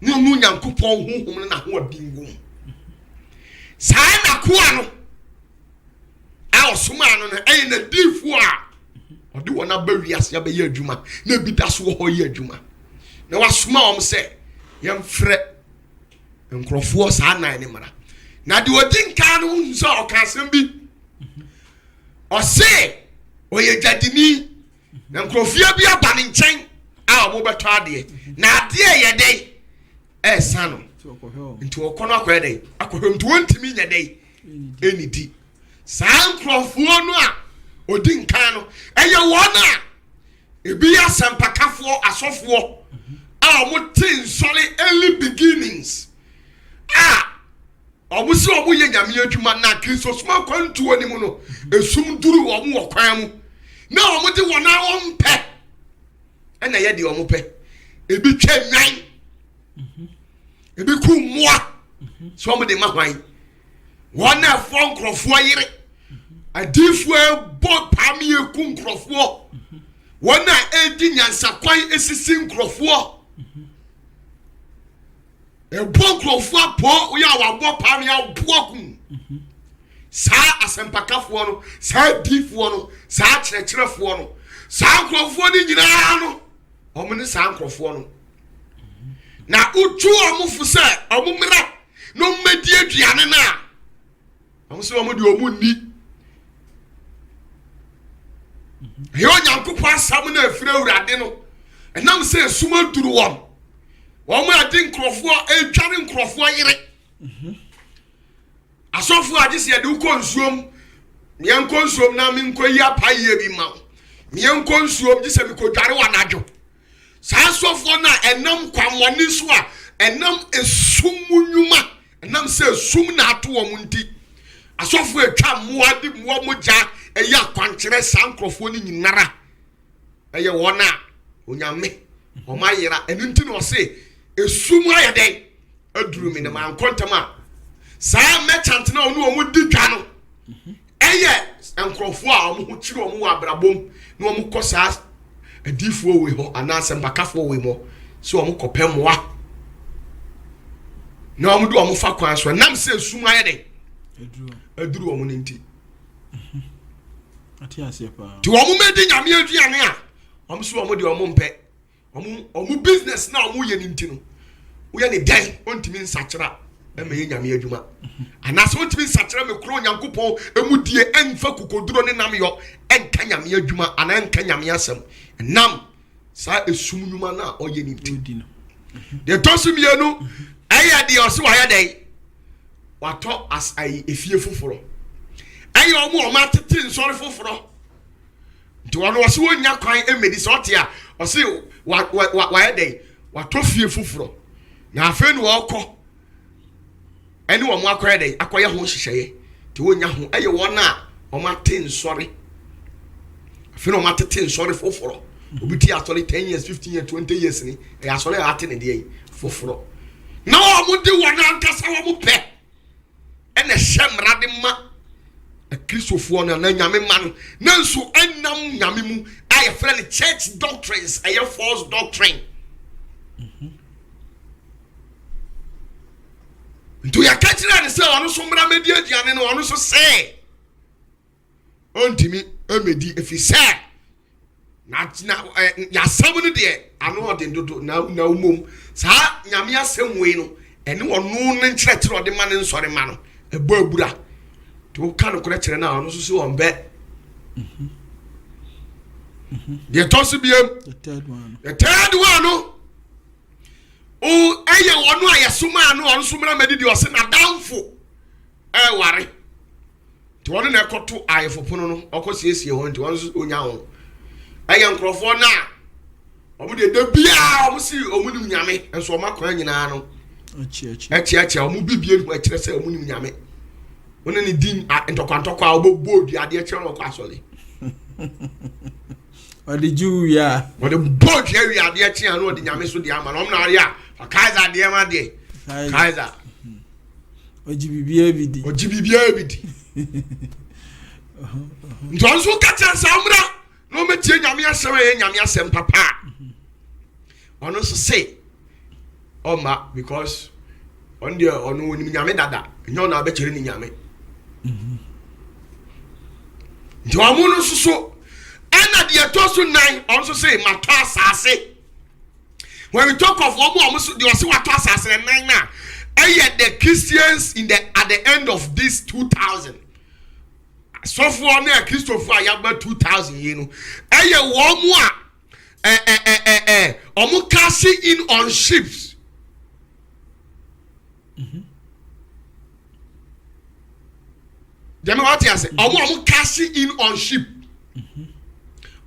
ni ono Nyankopɔn honhom na ho abingum sa na koa no osuma no na na difo a odi wona ba wiase ba ye adwuma na bi da so ho ye adwuma na wasoma om se yemfrɛ nkrofo saa nan ne mara na de odi nka no nso okasem bi o se oye jadini na nkrofia bi aba ne nkyɛn a omo beto ade na ade ye dey sa no nti okono akoye dey akohwem to wontimi nya dey enidi saa nkrofo no a odi nkan no eye wona ebi ya sempakafo asofo a omo tin sole early beginnings omo se omo ye nyame adwuma na Kristo soma kwantu oni mu no esum duru omo wokwan mu na omo de wona ompe ena ye de omo pe ebi twanwan ebi ku moa so omo de mahwan wona fo nkrofo yire adifo bo pami eku nkrofo wona edi nyansa kwan esisi nkrofo ebo nkrofo po ya wabo pami abo ku sa asempakafo no sa difo no sa kyerɛkyerɛfo no sa nkrofo ni nyina no omo ni sa nkrofo no na utu omo fu se omo mra no medi aduane na omo se omo di omo ni yo Nyankopɔn asam na afira Awurade no enam se suma duru won wo ma ade nkrofo etware nkrofo yire asofo agise de ukonsuom mienkonsuom na minkoyi apaye bi ma mienkonsuom gise mi kodware wanadwo sa asofo na enam kwamoni so a enam esumunyuma enam se sum na ato wo munti asofo etwa moa di moa moja eya kwankyere sankrofo ni nyinara eye wona onyame o mayira enu nti no se esum ayede aduru mi na man kontama sa merchant na onu omu di dwa no eye enkrofo a omu ho kire omu abrabom na omu kosa adifo we ho anase mbakafo we mo so omu kopemoa na omu do omu fa kwan so nam se esum ayede aduru omu nti ti omu medi nyame aduane a omu so omu de omu mpe omu business na omu ye nti no wo ye ne dan ontimi nsakira e me ye nyame adwuma anase ontimi nsakira me kro Nyankopɔn emu die enfa kokoduro ne nam yo enka nyame adwuma ana enka nyame asem nam sa esum nyuma na oye nti de tosum ye no aya de ose wa ya dai wato as ai efie foforo ayi omo matete nsori foforo nti wono wose wonya kwan emedi so otia ose wa ya dai wato fie foforo na afa nu okọ eni wo mo akoya dai akoya ho hihye ti wonya ho ayi wona o mate nsori afa no matete nsori foforo obiti atole 10 years 15 years 20 years ni e asole ate ne de foforo na wo mo de wona ankasa wo mo pe ene hemrade ma Kristofo na nyame ma no nanso enam nyame mu aye friend church doctrines aye false doctrine nto ya kachira ne se ono so mra medi aduane no ono so se ontimi emedi efise na ya sabu ne de ano ode ndodo na umom sa nyame asem we no ene ono ne nkyerɛkyerɛ ode ma ne nsɔre ma no ebo abura to kan ko kyerɛ na ono so so ombe The toss BM. The third one. The third one, oh, I want to Yasuma no on Sumra Medidi was in a downfall. Worry. To one in a cut to eye for Puno, or cause yes, you want to answer Unyao. I am Crawford now. I would the Bia, see Omun Yame, and so my Quanano. A church, I will be beautiful, I say Omun Yame. When any dean and to talk about board, the idea of Castle. What did you, yeah? What the board here, the idea of the Yamis with the Amaria, a Kaiser, the Amade, Kaiser. Or GBB, or GBB. Don't look at us, Samra. No matter Yamia Saway, Yamia Sem Papa. One also say, oh, ma, because on the on Yameda, no, I bet you in Yame. Joamuno so, and at the Atosu 9 also say, Matasa say. When we talk of almost you see what Matasa and 9 now. And yet the Christians at the end of this 2000. So for me, Christopher, you have 2000, you know. And yet one more, cashing in on ships. You know what I say? I'm cashing in on ship.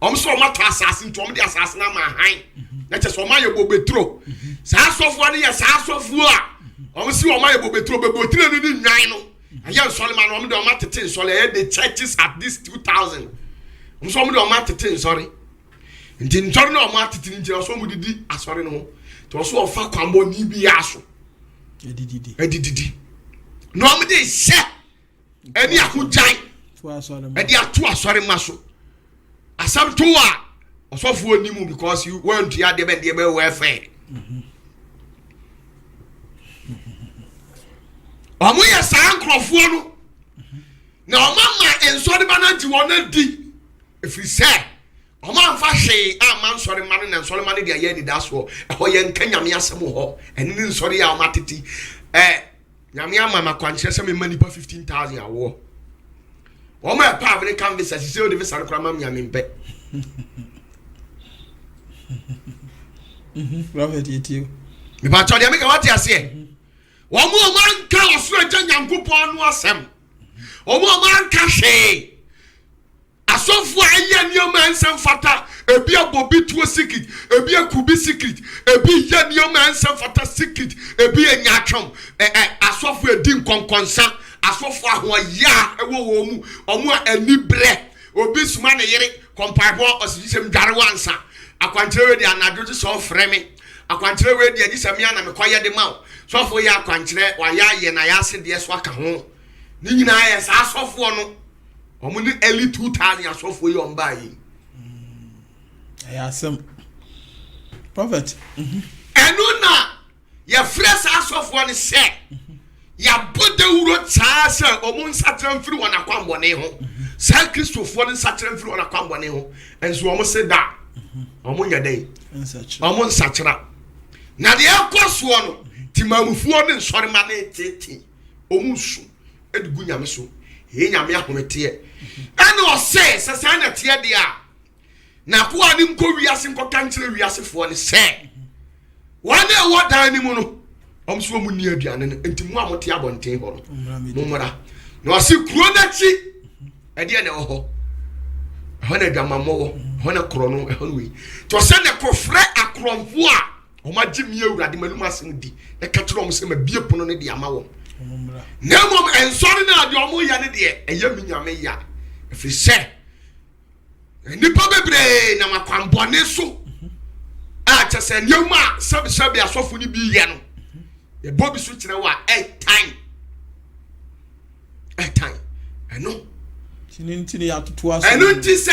I'm so much assassin to the assassin my hind. That is for my betro. Sass of 1 year, sass of 4. I'm see my betro, but 3 I am Solomon, I'm the Martin, so the churches at this 2000. I'm so Martin, sorry. And in turn of Martin, so we did as sorry no. To also a far combo ni biaso. Edidi. No, me say. Any who giant. And you are too sorry, Maso. As some two are also for you because you weren't here, the welfare. Omo ya san krofo no. Na mama ensori bana ti wona di. If we say, omo amfa hwe a man sori man na ensori man dia ye ni da so. E ho ye nka nyame asem ho. Eni ni nsori ya o mateti. Nyame amama kwanche se me mani pa 15,000 awo. Omo e pa avre canvas si se o de visa kra mam nyame mpe. Prophet yetio. Me ba cho dia me ka wati ase. Omo man ka osuro agya nyankopon no asem. Omo man ka hwe. Asofo aye nioma ensem fata, ebi abobi tuo secret, ebi akubi secret, ebi ye nioma ensem fata secret, ebi enyatwom, asofo edi nkonkonsa, asofo ahoya ewo wo mu, omo anibre, obi suma ne yere, kompaibo osisem dware wansa, akwankyere we di anadwo so freme, akwankyere we di adisam ya na mekoye de mawo. Sofo ya akwankyere wa ya ye na ya se de so aka ho. Ni nyina ya sa asofo no omo ni early 2000 asofo yi omba yi. Ayasem. Prophet. Enu na ya fresh asofo ni se. Ya bode wuro cha se omo nsatran firi wona kwambone ho. Sa Christopher ni nsatran firi wona kwambone ho. Enso omo se da. Omo nya dai. Omo nsatran. Na de akwaso no timamufuo ne nsori ma na tete. Omo su edugu nyame so. He nyame ahomete. Ana o se sesa na tie de a. Na ko ani nko wiase nko kankire wiase fo ne se. Wane e wodan ni mu no. Omso mu ni aduane no entimu amote abonten ho no. Mumra. Na o se kuro na chi. E de na ho. Ho na dwamamo ho na kro no ho wi. To se ne ko frɛ akromfo a o ma gimi awurade manum asem di. E ka kire o se ma bie pono ne de ama wo. Nemom ensori na ade omo ya ne de eya minyame ya efi se nipa bebre na makwambone so a chese nyoma sabi asofo ni bi ye no e bobi so kire wa time eno tinintini ya tutu aso eno nti se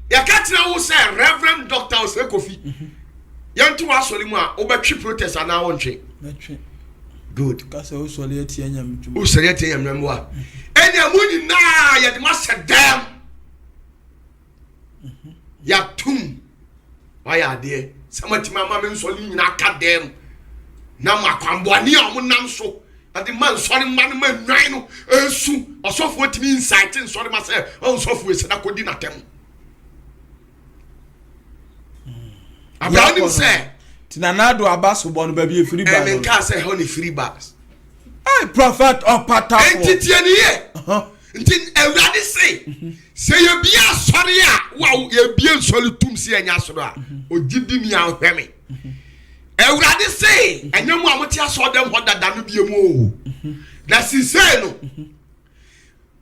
ya ka kire wo se Reverend Dr. Osekofi yantu asori mu a obetwi protest ana wontwe metwe. Good. Kasa usole etie nyam tumu. Usole etie nyam wa. Enya muni na ya de masedam. Ya tum. Wa ya de. Samati mama me nsole nyina aka dem. Na makwamboni a mo nam so. Ade man sori man ma nwan no esu. Osofo timi insight nsori ma se. Osofo ese na kodi na tem. Abraham say Tinanado abaso bon baby a free bag. And can say honey free bags. Hey, prophet or pata. Nti Ewurade say you be a sorry wow you be solitum see anya soro a ogidi mi ahweme. Ewurade say enye mu amote aso dem hodada no bie mu o. Na si say no.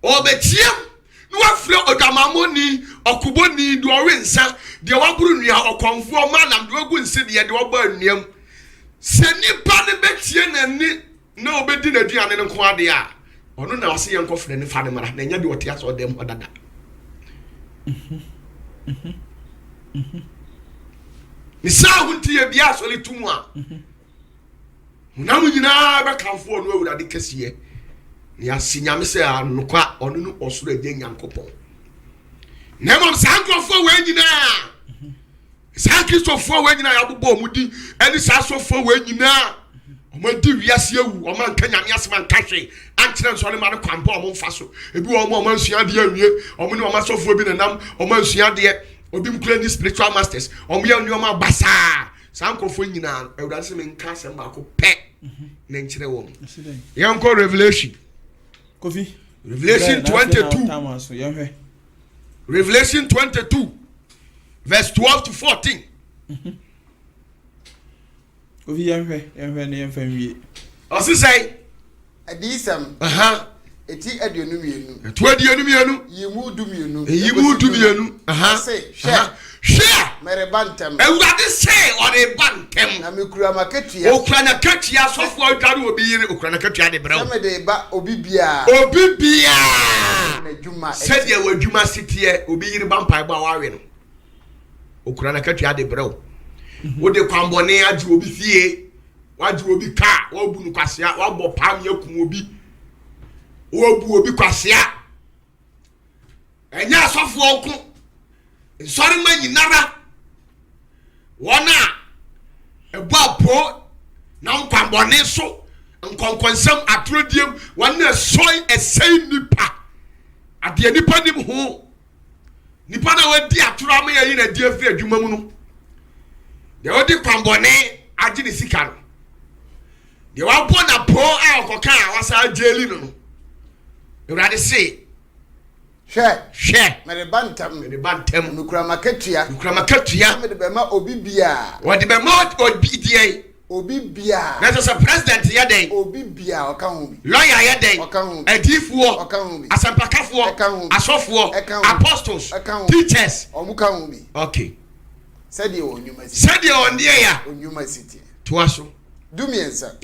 Obetiem no afre odamamoni okuboni do orensa de waburu nua okonfo manam de ogu nse de oba anuam. Se nipa ne betie nani na obedi na duane ne nko ade a ono na wase yenko fre ne fa ne mara na nya de ote aso dem hodada. Misa hunti ye bia so letumu a. Munam nyina be kanfo no Ewurade kesiye. Ni asinyame se anokwa ono no osoro ade nyankopon. Na mom sankofo we nyina. Sankistofo we nyina ya bobo omudi eni sasofo we nyina. Omadi wiase ewu o man kanyame asema nkahwe ankyere nso ne ma ne kwampa o mfa so ebi o mo mansua de awie o mo ne o masofo bi nenam o mansua de obi mkura ni spiritual masters o mo ya nneoma basa sankofo nyina Ewurade se me nka asem ba ko pe na nkyere wo yanko revelation Kofi Revelation 22 Revelation 22 verse 12 to 14 Kofi yanhwe ne yemfa nwie Osi say adisam eti aduonu mienu etu aduonu mienu yimu du mienu say share merebantem Ewurade say ore bantem na mekura maketua okura na katua sofo adware obi yire okura na katua de brew na me de ba obi bia na djuma said ye wadwuma sitie obi yire bampai ba wawe no okura na katua de brew wo de kwambone agi obi fie waji obi ka wabu nu kwasea wabo pam yakum obi wabu obi kwasea enya asofo onko nsori ma nyinara wona ebu apo na nkwambone so nkonkonsam atrodiem wona soy esai nipa ade nipa nim ho nipa na wadi atoro am yayi na die firi adwuma mu no de odi kwambone agi ni sika no de wabo na po a okoka a wasa jeli no Ewurade say share merebantem mekura maketua me de be ma obi bia wodi be ma obi die obi bia na so president ye den obi bia oka ho bi lawyer ye den oka ho adifuo oka ho bi asampakafo asofo apostles teachers omuka ho bi okay said you onyuma ya onyuma city to aso dumiensa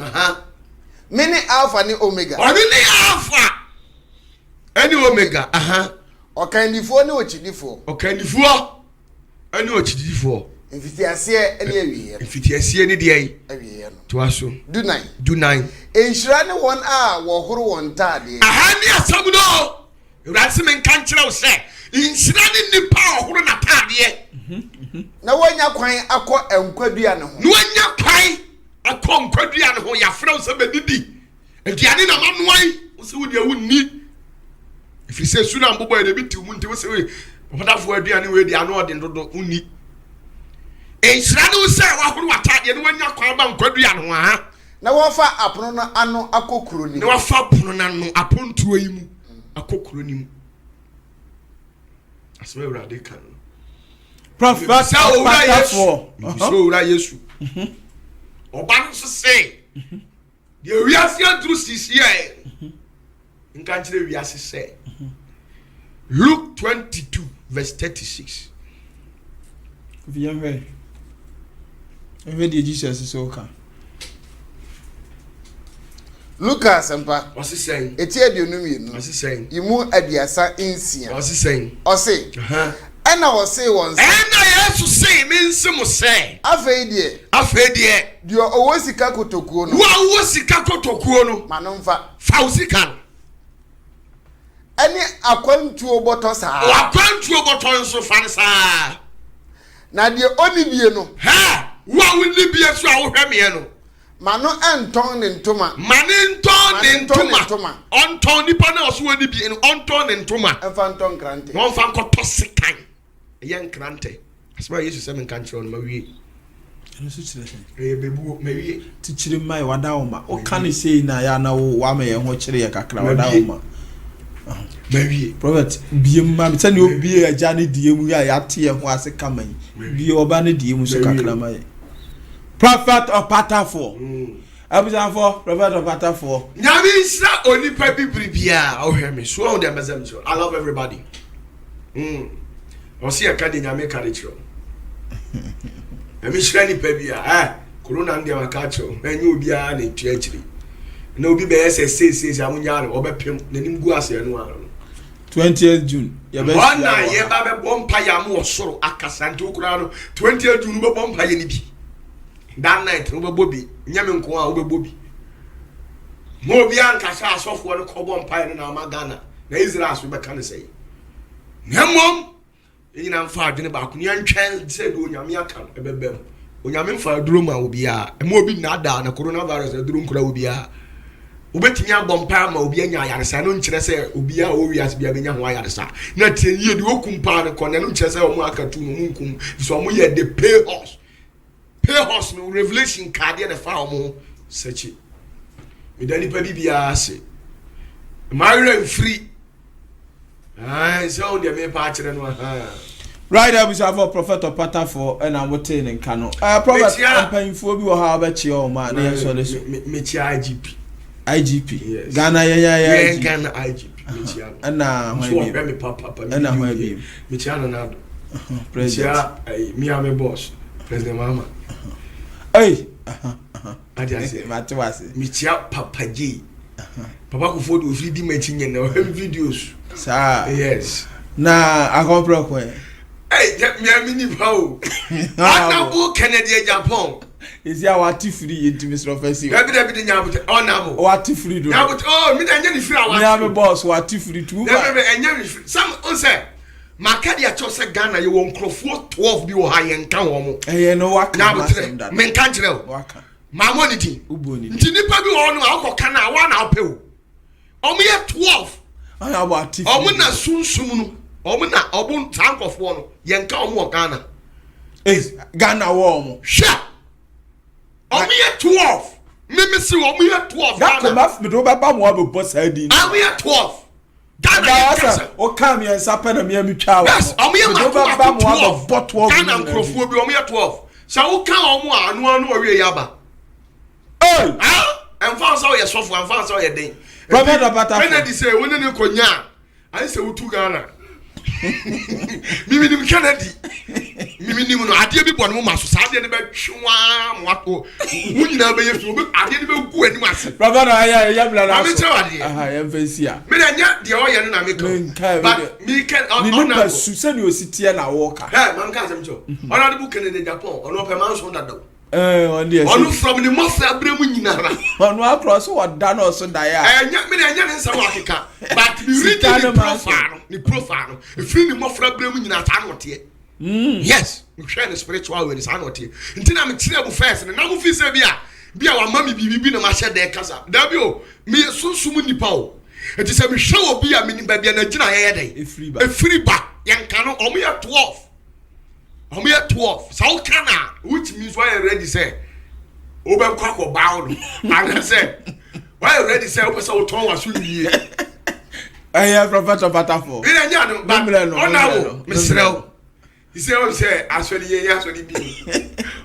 many alpha ni omega oni ni alpha any omega okandifo ni ochidifo any ochidifo mfitiase ni awie mfitiase ni de awie no to aso do nine enhyira ne won a wo horo won tade ni asam no Ewurade se men kan kire wo se enhyira ne nipa horo na tade na wonya kwan akọ enkwadua ne ho na wonya kwan akọ nkwadua ne ho ya frɛ se bedidi aduane na manoai wo se wo de wunni if you say suna mbobo e bi ti mu nti wo se we popatafo aduane we di ano ode ndodo unni enhyira ne wo se wa horo watade ne wonya kwan ba nkwadua ne ho na wo fa apono no ano akokuro ni na wo fa apono na no apontuo yi mu akokuro ni mu aswe Ewurade kan prophet so ura Yesu oba no so say de wiase adru sisiye nka kire wiase say Luke 22 verse 36 Viens de Jesus so ka Lucas empa what's he saying eti aduonu mienu what's he saying imu aduasa insia what's he saying ose ena ose won ena Yesu say me nsim say afei de dio owo sika kotokuo no wo sika kotokuo no manomfa fa sika no ani akwantuo boto saa akwantuo boto nso fa ne saa na de onibie no wo onibie so a wo hweme no mano enton ne ntoma onton nipa na oso onibie no onton ne ntoma enfa nton krante no fa nkoto sekan yen krante asema Yesu se men kan kire no mawie bebu mewie tichiri mai wadaoma o kan say na ya na wo wa me ho kire ya kakra wadaoma mewie prophet biem ma me tani obi aja ne die mu ya yate ye ho ase kaman bi oba ne die mu so kakra mai prophet of Patafo abuja for prophet of Patafo nyame nsra onipa bibiribia o hear me so on the mesem so I love everybody o see akade nyame kare chiro emi shira ni pa bia corona ndia makacho enye obi a na etu akiri na obi be say amunya no obepem nanim gu ase no ano 20th June ye be ona ye ba be bompa ya mo osoro akasante okura no 20th June be bompa ye ni bi that night no be bobi nyame nko a obebo bi mo obi anka sha asofo no ko bompa ye na Magana na Israel so be kan say nyamom ina mfa adwene ba ko nyantwen se do nyame aka ebebem onyame mfa duro ma obi a mo obi na da na coronavirus duro nkura obi a obetimi agbompa ma obi anya ayaresa no nkire se obi a o wiase bia benya ho ayaresa na tie ye de okumpa ne ko na no nkire se o mu akatu no munkum so mo ye de pay us no revelation card ye de fa o mo sechi medani pa bibia se marry free so the me pa kire no right up is our prophet of Patafo and I'm waiting in Kano prophet I'm paying for bi wo ha ba chi o ma na so leso me chi IGP yes. Ghana ya Ghana IGP me chi na ho bi me papa na ho bi me chi na do president me am boss president mama hey adiase mate wase me chi papa G papa ko fodo ofri di ma chi nyen na videos sa yes na akompro ko hey me am ni pa o anabu Kennedy Japan is ya wati free into Mr. Offensive David dey nyabuti onabo wati free do nyabuti me na nya ni free awati me am boss wati free too David enya ni free some on say makadi a cho say Ghana ye won krofo 12 bi wo ha ye nka wo mo no waka nyabuti me nka kire o waka mamo ni tin uboni nti nipa bi wo no akoka na wa na ope o omo ye 12 aya wati omo na sunsum no omo na obun tankofo no ye nka omo Ghana Ghana wo mo sha omo ye 12 me see omo ye 12 Ghana maf me do ba mo abo boss adi omo ye 12 Ghana o kam ye nsape na me twa wa yes omo ye ba mo abo bot 12 Ghana nkrofo bi omo ye 12 sa wo kan omo anu owie yaba emfa so ye sofo emfa so ye den prophet of Patafo Kennedy say woni ne konya ai se wutu Ghana mimi nim Kennedy mimi nim no ade bi bɔ no ma so sa ade ne ba twa mo ato wunyina ba yesu obi ade ne ba gu anim ase prophet ya bla na so ade ya mfesia me na nya de o ye no na me ka but me can on na su se ni ositie na woka man ka asem cho ona de bu Kennedy Japan ona pe man so dadaw on dey onu from the mafia abremu nyinara onu across what da no so da ya nya me na nya ne nsam akeka but the reading the profile if you the mafia abremu nyinara ta no te yes we share the spiritual way is anote ntina me kire bu first na mu fi se bia wa mami bibi na ma hye de kasa da bi o me sunsum nipa o enti se me hwe obi a me ni ba bia na gina ye den efiri ba yanka no omo ye 12 omo ye 12 so kana which means why you ready say obe kwa ko ba no and say why you ready say obe say o ton wa so yie prophet of Patafo me nya no ba onawo me srew he say o say asori ye asori bi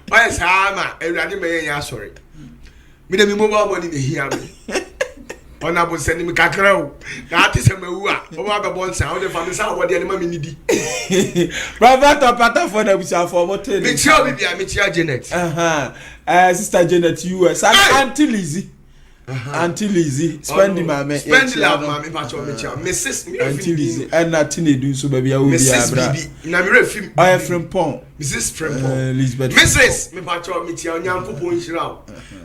why sama ewrade me ye asori me de me mobile money dey hear me ona bo send me kakra o na ati se mawu a o ba be bon san o de fa me san wo de ma me nidi prophet of Patafo na busa for motel me chia bibia me chia Janet sister Janet US and Auntie Lizzie Auntie Lizzie spend my me pa cho me chia Mrs. me Auntie Lizzie and na tinedu so ba bia wo bia bra na me refim I from Pon Mrs. Frimpong Elizabeth Mrs. me pa cho me chia onyankopon hira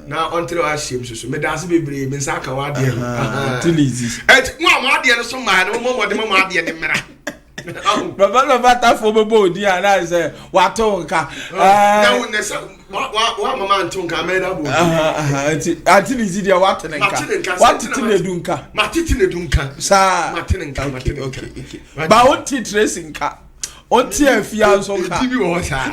na ontre a hiem so me dase bebre me nsa ka wa de Auntie Lizzie mo ade no so ma no mo de mo ade ne mera Baba Patafo bebo di ana say wato nka na won say wa mama ntonka me da bo Auntie Lizzie dia wato nka wato ne du nka matiti ne du nka sa matiti nka okay ba on ti tracing nka on ti afia so nka ti bi wo sa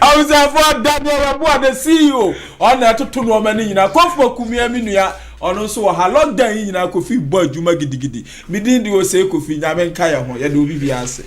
awusafo Daniel Abua the CEO on na toto no ma ni nyina Kofo Kumia minua ono so wo ha lockdown nyina Kofi bo adwuma gidigidi midin di o se Kofi nyame nka ye ho ye de obi bi ase